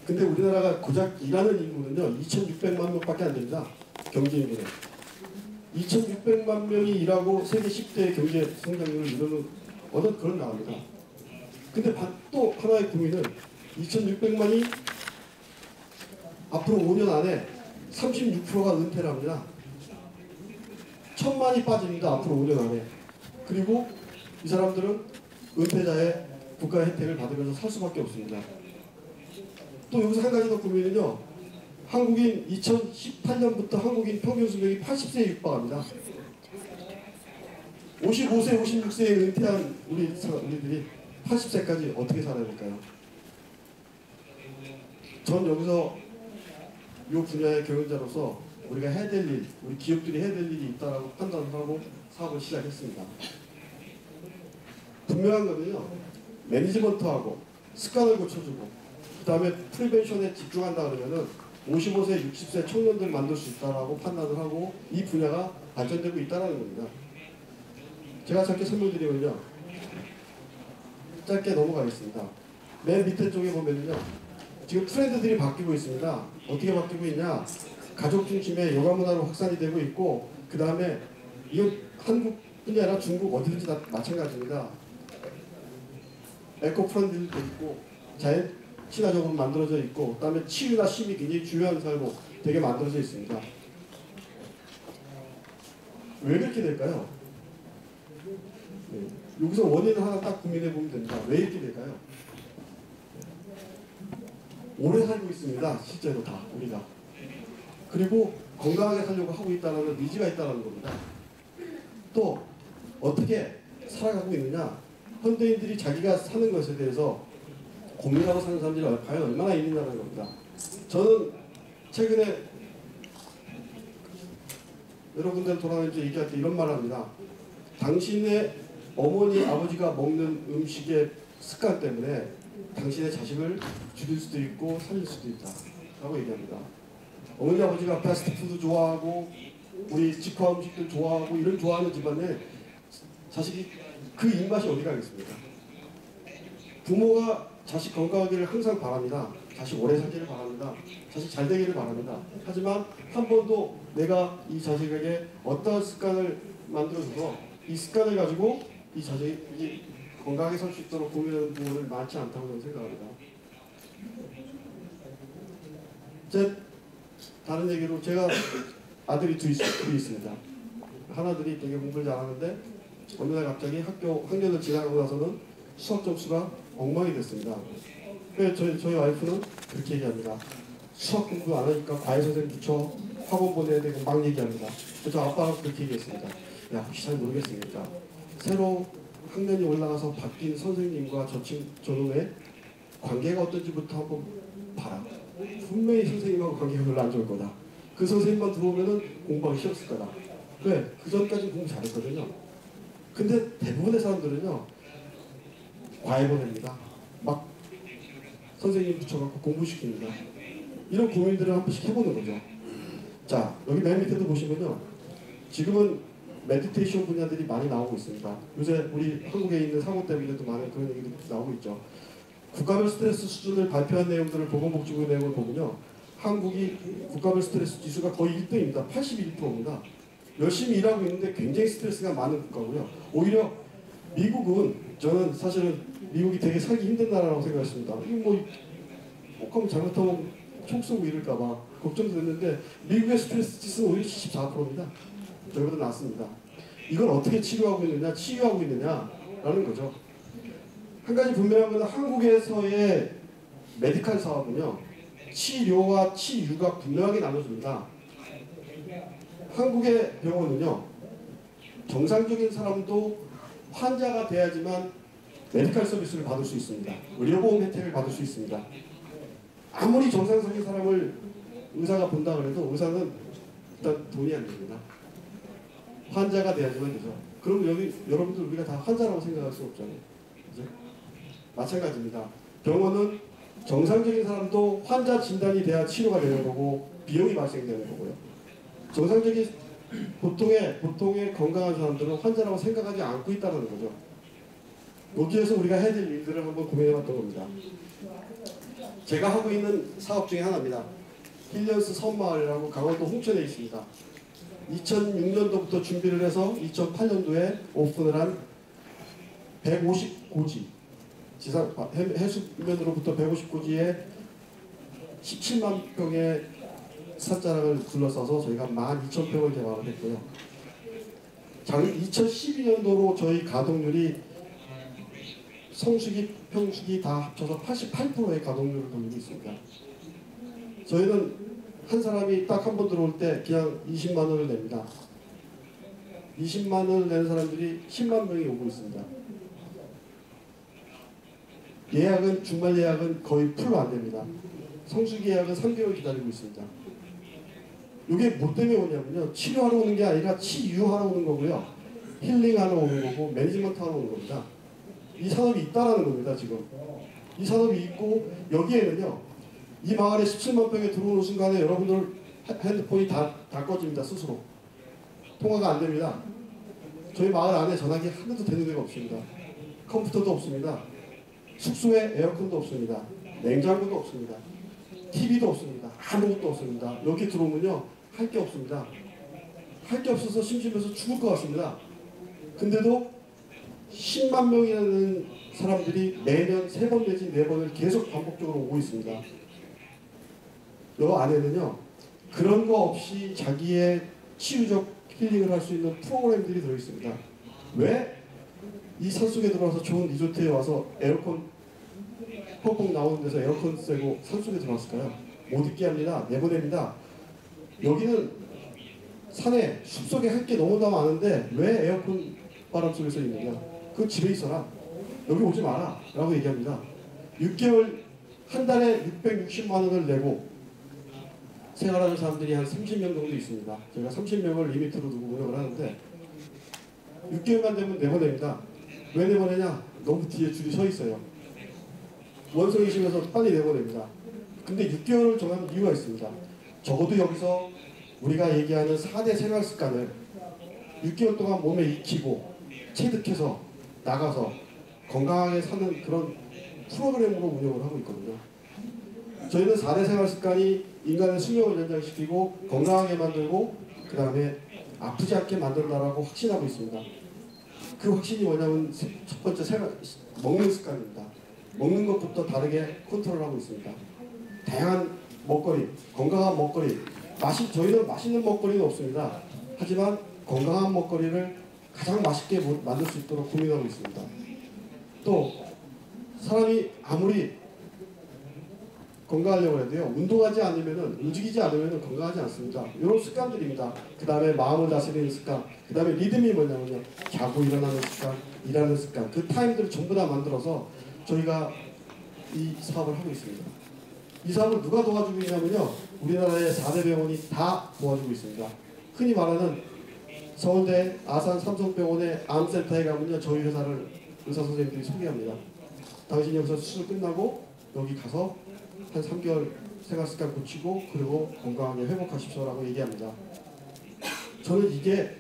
근데 우리나라가 고작 일하는 인구는요 2,600만 명밖에 안 됩니다. 경제 인구는 2,600만 명이 일하고 세계 10대 경제 성장률을 이루는 어느 그런 나라입니다. 근데 또 하나의 고민은 2,600만이 앞으로 5년 안에 36%가 은퇴를 합니다. 1,000만이 빠집니다. 앞으로 5년 안에. 그리고 이 사람들은 은퇴자의 국가 혜택을 받으면서 살 수밖에 없습니다. 또 여기서 한 가지 더 고민은요. 한국인 2018년부터 한국인 평균 수명이 80세에 육박합니다. 55세, 56세에 은퇴한 우리들이 80세까지 어떻게 살아야 될까요? 전 여기서 이 분야의 경영자로서 우리가 해야 될 일, 우리 기업들이 해야 될 일이 있다라고 판단을 하고 사업을 시작했습니다. 분명한 거는요. 매니지먼트하고 습관을 고쳐주고 그 다음에 프리벤션에 집중한다 그러면은 55세, 60세 청년들 만들 수 있다라고 판단을 하고 이 분야가 발전되고 있다는 겁니다. 제가 짧게 설명드리면요. 짧게 넘어가겠습니다. 맨 밑에 쪽에 보면요. 지금 트렌드들이 바뀌고 있습니다. 어떻게 바뀌고 있냐. 가족 중심의 여가 문화로 확산이 되고 있고 그 다음에 이건 한국뿐이 아니라 중국 어디든지 다 마찬가지입니다. 에코 프렌들도 있고 자연 친화적으로 만들어져 있고 그 다음에 치유나 쉼이 굉장히 중요한 삶으로 되게 만들어져 있습니다. 왜 그렇게 될까요? 네. 여기서 원인을 하나 딱 고민해 보면 됩니다. 왜 이렇게 될까요? 오래 살고 있습니다. 실제로 다 우리가. 그리고 건강하게 살려고 하고 있다는 의지가 있다는 겁니다. 또 어떻게 살아가고 있느냐. 현대인들이 자기가 사는 것에 대해서 고민하고 사는 사람들이 과연 얼마나 있느냐는 겁니다. 저는 최근에 여러 군데 돌아다니면서 얘기할 때 이런 말을 합니다. 당신의 어머니, 아버지가 먹는 음식의 습관 때문에 당신의 자식을 죽일 수도 있고 살릴 수도 있다라고 얘기합니다. 어머니, 아버지가 패스트푸드 좋아하고 우리 직화 음식들 좋아하고 이런 좋아하는 집안에 자식이 그 입맛이 어디 가겠습니까? 부모가 자식 건강하기를 항상 바랍니다. 자식 오래 살기를 바랍니다. 자식 잘 되기를 바랍니다. 하지만 한 번도 내가 이 자식에게 어떤 습관을 만들어줘서 이 습관을 가지고 이 자식이 건강하게 살 수 있도록 고민하는 부분을 많지 않다고 저는 생각합니다. 다른 얘기로 제가 아들이 둘이 있습니다. 하나들이 되게 공부를 잘하는데 어느 날 갑자기 학년을 지나가고 나서는 수학 점수가 엉망이 됐습니다. 그래서 저희 와이프는 그렇게 얘기합니다. 수학 공부 안 하니까 과외 선생님 붙여 학원 보내야 되고 막 얘기합니다. 그래서 아빠가 그렇게 얘기했습니다. 야, 혹시 잘 모르겠으니까 새로 학년이 올라가서 바뀐 선생님과 저놈의 관계가 어떤지부터 한번 봐라. 분명히 선생님하고 관계가 별로 안 좋을 거다. 그 선생님만 들어오면은 공부하기 싫었을 거다. 왜? 그 전까지 공부 잘했거든요. 근데 대부분의 사람들은요, 과외 보냅니다. 막 선생님 붙여갖고 공부시킵니다. 이런 고민들을 한 번씩 해보는 거죠. 자, 여기 맨 밑에도 보시면요, 지금은 메디테이션 분야들이 많이 나오고 있습니다. 요새 우리 한국에 있는 사고 때문에도 많은 그런 얘기들이 나오고 있죠. 국가별 스트레스 수준을 발표한 내용들을 보건복지부 내용을 보면요, 한국이 국가별 스트레스 지수가 거의 1등입니다. 81%입니다. 열심히 일하고 있는데 굉장히 스트레스가 많은 국가고요. 오히려 미국은, 저는 사실은 미국이 되게 살기 힘든 나라라고 생각했습니다. 이거 뭐 혹하면 잘못하면 총 쏘고 이럴까봐 걱정도 됐는데 미국의 스트레스 지수는 오히려 74%입니다. 저희보다 낫습니다. 이걸 어떻게 치료하고 있느냐, 치유하고 있느냐라는 거죠. 한 가지 분명한 건 한국에서의 메디칼 사업은요, 치료와 치유가 분명하게 나눠집니다. 한국의 병원은요, 정상적인 사람도 환자가 돼야지만 메디칼 서비스를 받을 수 있습니다. 의료보험 혜택을 받을 수 있습니다. 아무리 정상적인 사람을 의사가 본다 그래도 의사는 일단 돈이 안 됩니다. 환자가 돼야지만 되죠. 그럼 여기 여러분들 우리가 다 환자라고 생각할 수 없잖아요. 그죠? 마찬가지입니다. 병원은 정상적인 사람도 환자 진단이 돼야 치료가 되는 거고 비용이 발생되는 거고요. 정상적인 보통의 건강한 사람들은 환자라고 생각하지 않고 있다는 거죠. 여기에서 우리가 해야 될 일들을 한번 고민해봤던 겁니다. 제가 하고 있는 사업 중에 하나입니다. 힐리언스 섬마을이라고 강원도 홍천에 있습니다. 2006년도부터 준비를 해서 2008년도에 오픈을 한 150고지, 해수면으로부터 150고지에 17만 평의 산자락을 둘러싸서 저희가 12,000평을 개발을 했고요. 2012년도로 저희 가동률이 성수기, 평수기 다 합쳐서 88%의 가동률을 돌리고 있습니다. 저희는 한 사람이 딱 한 번 들어올 때 그냥 20만 원을 냅니다. 20만 원을 내는 사람들이 10만 명이 오고 있습니다. 예약은, 주말 예약은 거의 풀로 안 됩니다. 성수기 예약은 3개월 기다리고 있습니다. 이게 뭐 때문에 오냐면요, 치료하러 오는 게 아니라 치유하러 오는 거고요, 힐링하러 오는 거고 매니지먼트 하러 오는 겁니다. 이 산업이 있다라는 겁니다. 지금 이 산업이 있고, 여기에는요, 이 마을에 17만 평에 들어오는 순간에 여러분들 핸드폰이 다 꺼집니다. 스스로 통화가 안 됩니다. 저희 마을 안에 전화기 하나도 되는 데가 없습니다. 컴퓨터도 없습니다. 숙소에 에어컨도 없습니다. 냉장고도 없습니다. TV도 없습니다. 아무것도 없습니다. 여기 들어오면요, 할 게 없습니다. 할 게 없어서 심심해서 죽을 것 같습니다. 근데도 10만 명이라는 사람들이 매년 3번 내지 4번을 계속 반복적으로 오고 있습니다. 요 안에는요, 그런 거 없이 자기의 치유적 힐링을 할 수 있는 프로그램들이 들어있습니다. 왜 이 산속에 들어와서 좋은 리조트에 와서 에어컨 펑펑 나오는 데서 에어컨 쐬고 산속에 들어왔을까요? 못 있게 합니다. 내보냅니다. 여기는 산에 숲속에 할 게 너무나 많은데 왜 에어컨 바람 속에서 있느냐? 그 집에 있어라. 여기 오지 마라 라고 얘기합니다. 6개월, 한 달에 660만 원을 내고 생활하는 사람들이 한 30명 정도 있습니다. 제가 30명을 리미트로 두고 운영을 하는데, 6개월만 되면 내보냅니다. 왜 내보내냐? 너무 뒤에 줄이 서 있어요. 원성이시면서 빨리 내보냅니다. 근데 6개월을 정하는 이유가 있습니다. 적어도 여기서 우리가 얘기하는 4대 생활 습관을 6개월 동안 몸에 익히고 체득해서 나가서 건강하게 사는 그런 프로그램으로 운영을 하고 있거든요. 저희는 4대 생활 습관이 인간의 수명을 연장시키고 건강하게 만들고 그 다음에 아프지 않게 만든다라고 확신하고 있습니다. 그 확신이 뭐냐면 첫 번째 먹는 습관입니다. 먹는 것부터 다르게 컨트롤하고 있습니다. 다양한 먹거리, 건강한 먹거리, 저희는 맛있는 먹거리는 없습니다. 하지만 건강한 먹거리를 가장 맛있게 만들 수 있도록 고민하고 있습니다. 또 사람이 아무리 건강하려고 해도요, 운동하지 않으면, 움직이지 않으면 건강하지 않습니다. 이런 습관들입니다. 그 다음에 마음을 다스리는 습관, 그 다음에 리듬이 뭐냐면요, 자고 일어나는 습관, 일하는 습관, 그 타임들을 전부 다 만들어서 저희가 이 사업을 하고 있습니다. 이 사업을 누가 도와주고 있냐면요, 우리나라의 4대 병원이 다 도와주고 있습니다. 흔히 말하는 서울대 아산 삼성병원의 암센터에 가면요, 저희 회사를 의사 선생님들이 소개합니다. 당신이 여기서 수술 끝나고 여기 가서 한 3개월 생활습관 고치고 그리고 건강하게 회복하십시오라고 얘기합니다. 저는 이게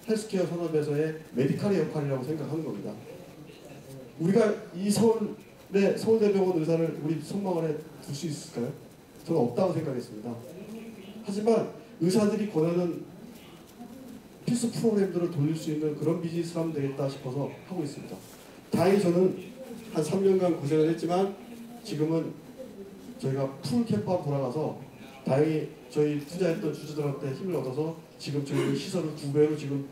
헬스케어 산업에서의 메디칼의 역할이라고 생각하는 겁니다. 우리가 이 서울대병원 의사를 우리 손망원에 둘 수 있을까요? 저는 없다고 생각했습니다. 하지만 의사들이 권하는 필수 프로그램들을 돌릴 수 있는 그런 비즈니스를 하면 되겠다 싶어서 하고 있습니다. 다행히 저는 한 3년간 고생을 했지만 지금은 저희가 풀 캠프로 돌아가서 다행히 저희 투자했던 주주들한테 힘을 얻어서 지금 저희 시설을 2배로 지금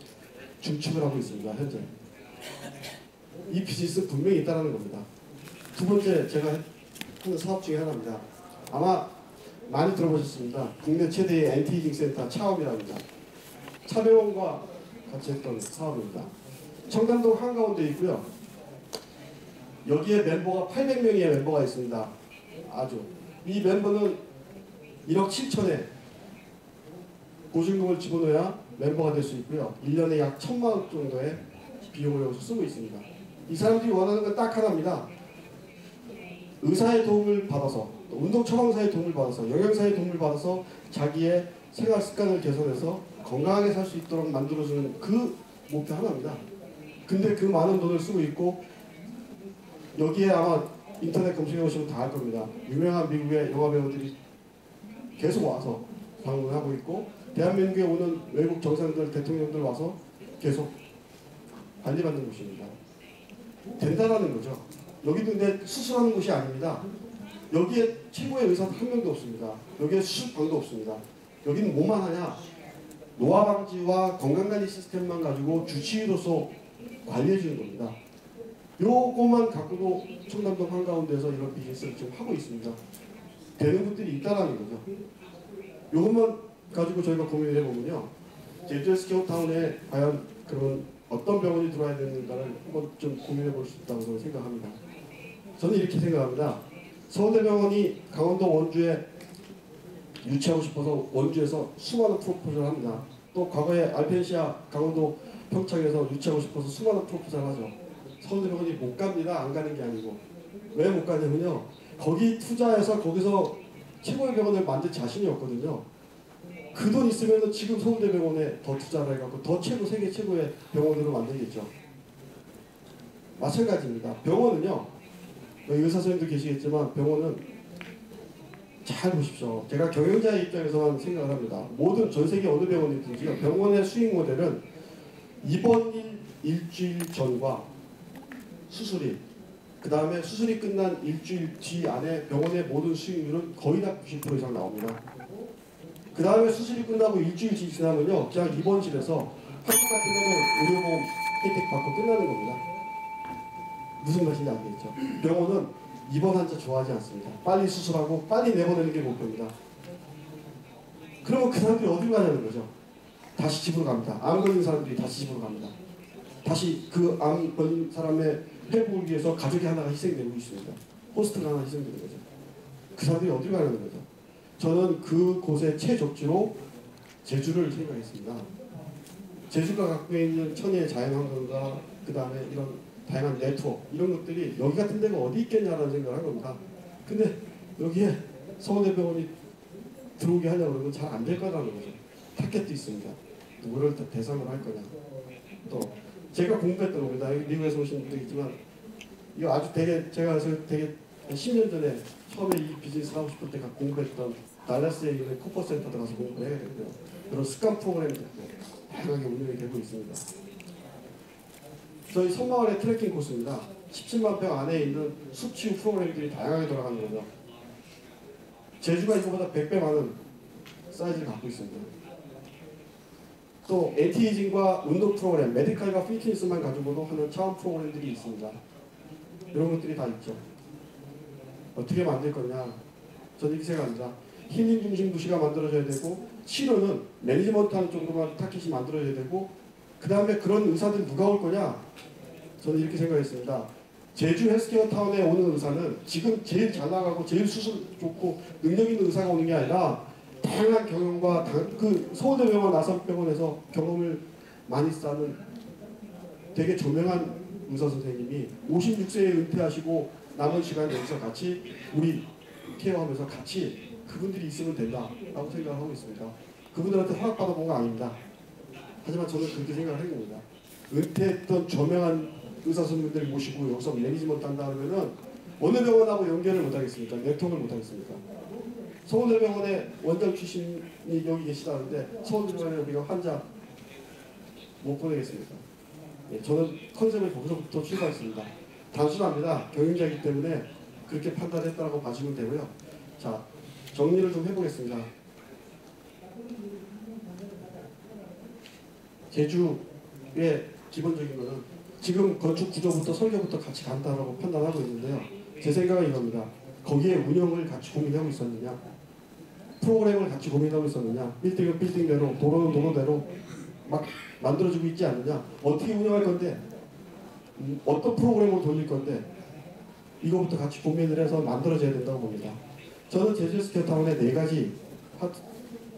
중축을 하고 있습니다. 현재. 이 비즈니스 분명히 있다는 겁니다. 두 번째 제가 하는 사업 중에 하나입니다. 아마 많이 들어보셨습니다. 국내 최대의 엔티에이징 센터 차업이라고 합니다. 차병원과 같이 했던 사업입니다. 청담동 한가운데 있고요. 여기에 멤버가 800명의 멤버가 있습니다. 이 멤버는 1억 7천에 보증금을 집어넣어야 멤버가 될 수 있고요. 1년에 약 1,000만 원 정도의 비용을 여기서 쓰고 있습니다. 이 사람들이 원하는 건 딱 하나입니다. 의사의 도움을 받아서, 운동 처방사의 도움을 받아서, 영양사의 도움을 받아서 자기의 생활 습관을 개선해서 건강하게 살 수 있도록 만들어주는 그 목표 하나입니다. 근데 그 많은 돈을 쓰고 있고 여기에 아마 인터넷 검색해 보시면 다 알 겁니다. 유명한 미국의 영화 배우들이 계속 와서 방문하고 있고 대한민국에 오는 외국 정상들, 대통령들 와서 계속 관리받는 곳입니다. 된다라는 거죠. 여기도 근데 수술하는 곳이 아닙니다. 여기에 최고의 의사 한 명도 없습니다. 여기에 수술방도 없습니다. 여기는 뭐만 하냐? 노화 방지와 건강관리 시스템만 가지고 주치의로서 관리해 주는 겁니다. 요것만 갖고도 청담동 한가운데서 이런 비즈니스를 지금 하고 있습니다. 되는 것들이 있다라는 거죠. 요것만 가지고 저희가 고민을 해보면요. 제주 헬스케어타운에 과연 그런 어떤 병원이 들어와야 되는가를 한번 좀 고민해 볼 수 있다고 저는 생각합니다. 저는 이렇게 생각합니다. 서울대병원이 강원도 원주에 유치하고 싶어서 원주에서 수많은 프로포즈를 합니다. 또 과거에 알펜시아 강원도 평창에서 유치하고 싶어서 수많은 프로포즈를 하죠. 서울대병원이 못 갑니다. 안 가는 게 아니고. 왜 못 가냐면요. 거기 투자해서 거기서 최고의 병원을 만들 자신이 없거든요. 그 돈 있으면 지금 서울대병원에 더 투자를 해갖고 더 세계 최고의 병원으로 만들겠죠. 마찬가지입니다. 병원은요. 여기 의사 선생님도 계시겠지만 병원은 잘 보십시오. 제가 경영자의 입장에서만 생각을 합니다. 모든 전 세계 어느 병원이든지요. 병원의 수익 모델은 입원일 일주일 전과 수술일, 그 다음에 수술이 끝난 일주일 뒤 안에 병원의 모든 수익률은 거의 다 90% 이상 나옵니다. 그 다음에 수술이 끝나고 일주일 지나면요. 그냥 입원실에서 한국 같은 경우는 의료보험 혜택 받고 끝나는 겁니다. 무슨 말인지 알겠죠? 병원은 입원 환자 좋아하지 않습니다. 빨리 수술하고 빨리 내보내는 게 목표입니다. 그러면 그 사람들이 어디로 가냐는 거죠. 다시 집으로 갑니다. 암 걸린 사람들이 다시 집으로 갑니다. 다시 그 암 걸린 사람의 회복을 위해서 가족이 하나가 희생되고 있습니다. 호스트가 하나 희생되는 거죠. 그 사람들이 어디로 가냐는 거죠. 저는 그곳의 최적지로 제주를 생각했습니다. 제주가 갖고 있는 천혜의 자연환경과 그 다음에 이런 다양한 네트워크 이런 것들이 여기 같은 데가 어디 있겠냐라는 생각을 한 겁니다. 근데 여기에 서울대병원이 들어오게 하려고 그러면 잘 안 될 거라는 거죠. 타겟도 있습니다. 누구를 대상으로 할 거냐. 또 제가 공부했던 겁니다. 미국에서 오신 분도 있지만 이거 아주 되게 제가 되게 10년 전에 처음에 이 비즈니스 하고 싶을 때 공부했던 달라스에 있는 쿠퍼 센터도 가서 공부해야 되고요. 그런 습관 프로그램도 다양하게 운영이 되고 있습니다. 저희 섬마을의 트레킹 코스입니다. 17만 평 안에 있는 숲치유 프로그램들이 다양하게 돌아가는 거죠. 제주가 이거보다 100배 많은 사이즈를 갖고 있습니다. 또 엔티에이징과 운동 프로그램, 메디컬과 피트니스만 가지고도 하는 차원 프로그램들이 있습니다. 이런 것들이 다 있죠. 어떻게 만들 거냐? 저는 이렇게 생각합니다. 힐링 중심 도시가 만들어져야 되고 치료는 매니지먼트 하는 정도만 타깃이 만들어져야 되고 그 다음에 그런 의사들 누가 올 거냐? 저는 이렇게 생각했습니다. 제주 헬스케어 타운에 오는 의사는 지금 제일 잘 나가고 제일 수술 좋고 능력 있는 의사가 오는 게 아니라 다양한 경험과 그 서울대병원, 아산병원에서 경험을 많이 쌓는 되게 저명한 의사 선생님이 56세에 은퇴하시고 남은 시간 여기서 같이 우리 케어하면서 같이 그분들이 있으면 된다라고 생각을 하고 있습니다. 그분들한테 허락받아본 거 아닙니다. 하지만 저는 그렇게 생각을 한 겁니다. 은퇴했던 저명한 의사 선생님들 모시고 여기서 매니지먼트 한다 그러면은 어느 병원하고 연결을 못 하겠습니까? 네트워크를 못 하겠습니까? 서울대병원의 원장 출신이 여기 계시다는데 서울대병원에 우리가 환자 못 보내겠습니까? 네, 저는 컨셉을 거기서부터 출발했습니다. 단순합니다. 경영자이기 때문에 그렇게 판단했다고 봐주면 되고요. 자, 정리를 좀 해보겠습니다. 제주의 기본적인 거는 지금 건축 구조부터 설계부터 같이 간다라고 판단하고 있는데요. 제 생각은 이겁니다. 거기에 운영을 같이 고민하고 있었느냐, 프로그램을 같이 고민하고 있었느냐, 빌딩은 빌딩대로, 도로는 도로대로 막 만들어지고 있지 않느냐, 어떻게 운영할 건데, 어떤 프로그램을 돌릴 건데, 이거부터 같이 고민을 해서 만들어져야 된다고 봅니다. 저는 제주 헬스케어 타운에 4가지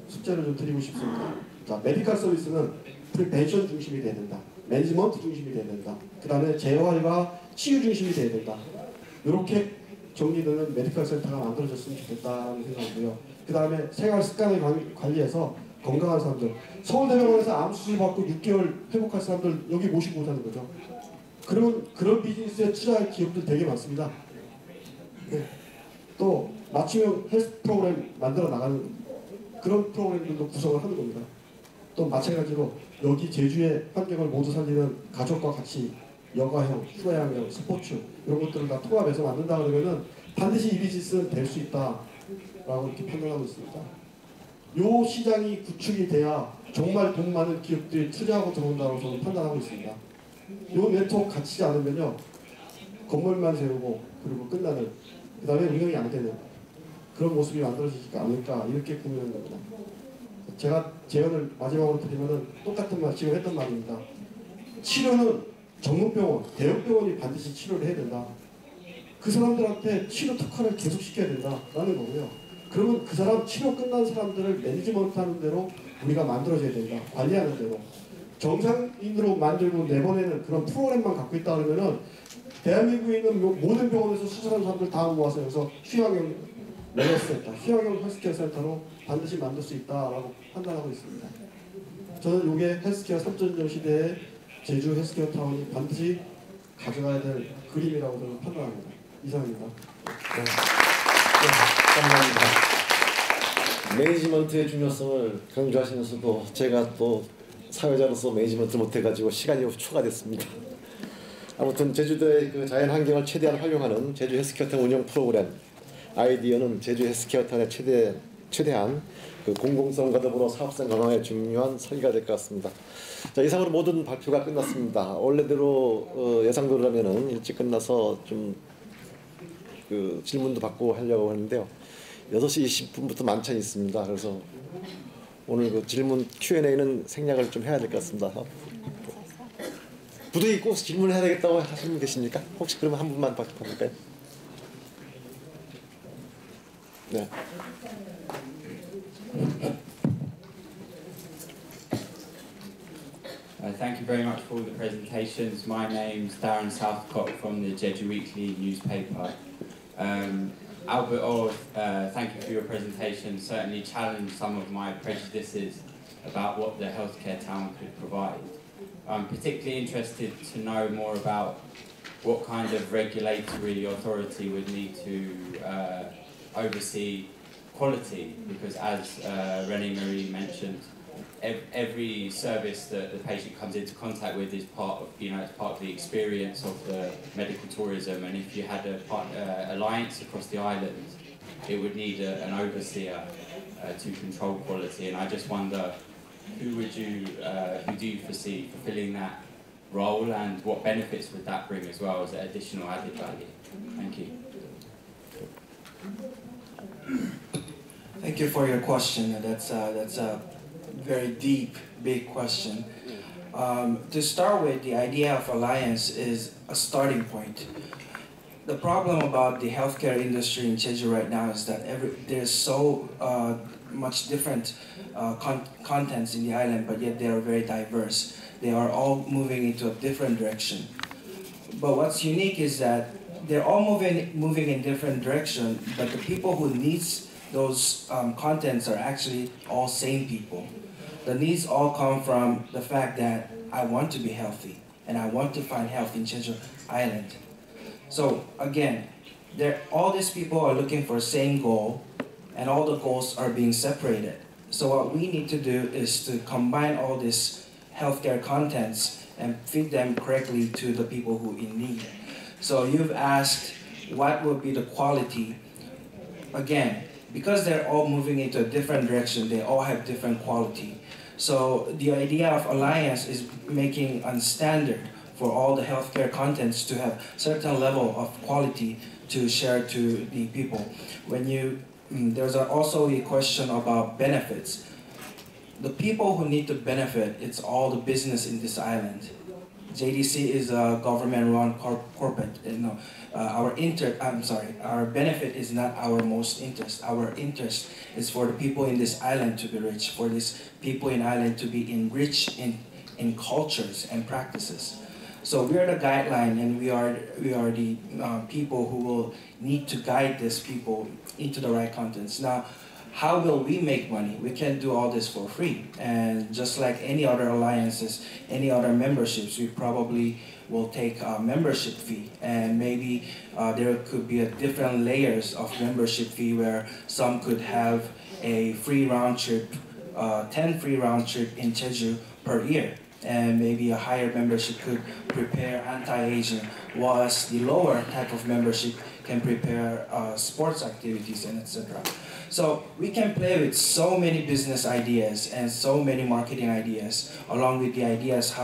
숙제를 좀 드리고 싶습니다. 자, 메디컬 서비스는 프리벤션 중심이 돼야 된다. 매니지먼트 중심이 돼야 된다. 그 다음에 재활과 치유 중심이 돼야 된다. 이렇게 정리되는 메디컬 센터가 만들어졌으면 좋겠다는 생각이고요. 그 다음에 생활 습관을 관리해서 건강한 사람들, 서울대병원에서 암 수술 받고 6개월 회복할 사람들 여기 모시고 오자는 거죠. 그런 비즈니스에 투자할 기업들 되게 많습니다. 네. 또 맞춤형 헬스 프로그램 만들어 나가는 그런 프로그램들도 구성을 하는 겁니다. 또 마찬가지로 여기 제주의 환경을 모두 살리는 가족과 같이 여가형, 휴가형, 스포츠 이런 것들을 다 통합해서 만든다 그러면은 반드시 이 비즈니스는 될 수 있다라고 이렇게 판단하고 있습니다. 요 시장이 구축이 돼야 정말 돈 많은 기업들이 투자하고 들어온다고 저는 판단하고 있습니다. 요 네트워크 갖추지 않으면요 건물만 세우고 그리고 끝나는 그 다음에 운영이 안 되는 그런 모습이 만들어지지 않을까 이렇게 고민하는 겁니다. 제가 제언을 마지막으로 드리면은 똑같은 말 지금 했던 말입니다. 치료는 전문병원, 대형병원이 반드시 치료를 해야 된다. 그 사람들한테 치료 특화를 계속 시켜야 된다라는 거고요. 그러면 그 사람 치료 끝난 사람들을 매니지먼트 하는 대로 우리가 만들어줘야 된다. 관리하는 대로. 정상인으로 만들고 내보내는 그런 프로그램만 갖고 있다 그러면은 대한민국에 있는 모든 병원에서 수술하는 사람들 다 모아서 여기서 휴양형 웰너스센터, 휴양형 헬스케어 센터로 반드시 만들 수 있다라고 판단하고 있습니다. 저는 이게 헬스케어 3.0 시대의 제주 헬스케어 타운이 반드시 가져가야 될 그림이라고 저는 판단합니다. 이상입니다. 네, 감사합니다. 매니지먼트의 중요성을 강조하시면서도 제가 또 사회자로서 매니지먼트를 못해가지고 시간이 초과됐습니다. 아무튼 제주도의 그 자연 환경을 최대한 활용하는 제주 헬스케어 타운 운영 프로그램 아이디어는 제주 헬스케어 타운의 최대한 그 공공성과 더불어 사업성 강화에 중요한 설계가 될 것 같습니다. 자, 이상으로 모든 발표가 끝났습니다. 원래대로 예상대로라면은 일찍 끝나서 좀 그 질문도 받고 하려고 하는데요. 6시 20분부터 만찬이 있습니다. 그래서 오늘 그 질문 Q&A는 생략을 좀 해야 될 것 같습니다. 부득이 꼭 질문을 해야 되겠다고 하시는 분 계십니까? 혹시 그러면 한 분만 받을까요? 네. thank you very much for all the presentations. My name's Darren Southcott from the Jeju Weekly newspaper. Albert Orr, thank you for your presentation. Certainly challenged some of my prejudices about what the healthcare town could provide. I'm particularly interested to know more about what kind of regulatory authority would need to oversee quality, because as Renee Marie mentioned, every service that the patient comes into contact with is part of, it's part of the experience of the medical tourism. And if you had a alliance across the island, it would need an overseer to control quality. And I just wonder, who do you foresee fulfilling that role, and what benefits would that bring as well as additional added value? Thank you. Thank you for your question. That's a very deep, big question. To start with, the idea of alliance is a starting point. The problem about the healthcare industry in Jeju right now is that there's so much different contents in the island, but yet they are very diverse. They are all moving into a different direction. But what's unique is that they're all moving in different direction, but the people who needs those contents are actually all same people. The needs all come from the fact that I want to be healthy and I want to find health in Jeju Island. So again, all these people are looking for the same goal, and all the goals are being separated. So what we need to do is to combine all these healthcare contents and feed them correctly to the people who in need. So you've asked what would be the quality. Again, because they're all moving into a different direction, they all have different quality. So the idea of alliance is making a standard for all the healthcare contents to have certain level of quality to share to the people. There's also a question about benefits. The people who need to benefit, it's all the business in this island. JDC is a government-run corporate. Our benefit is not our most interest. Our interest is for the people in this island to be rich, for these people in island to be enriched in cultures and practices. So we are the guideline, and we are the people who will need to guide these people into the right contents. Now, how will we make money? We can't do all this for free. And just like any other alliances, any other memberships, we probably will take a membership fee. And maybe there could be different layers of membership fee, where some could have a free round trip, 10 free round trip in Jeju per year. And maybe a higher membership could prepare anti-aging, whilst the lower type of membership can prepare sports activities and etc. So we can play with so many business ideas and so many marketing ideas, along with the ideas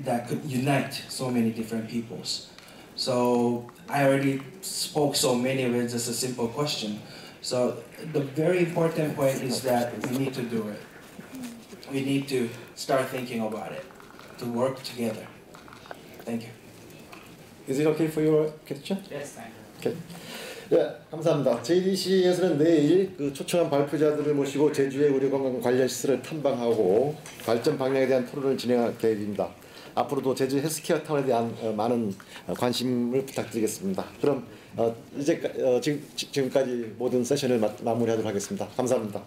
that could unite so many different peoples. So I already spoke so many with just a simple question. So the very important point is that we need to do it. We need to start thinking about it, to work together. Thank you. Is it okay for your question? Yes, thank you. Okay. 네, 감사합니다. JDC에서는 내일 초청한 발표자들을 모시고 제주의 의료건강 관련 시설을 탐방하고 발전 방향에 대한 토론을 진행할 계획입니다. 앞으로도 제주 헬스케어 타운에 대한 많은 관심을 부탁드리겠습니다. 그럼 지금까지 모든 세션을 마무리하도록 하겠습니다. 감사합니다.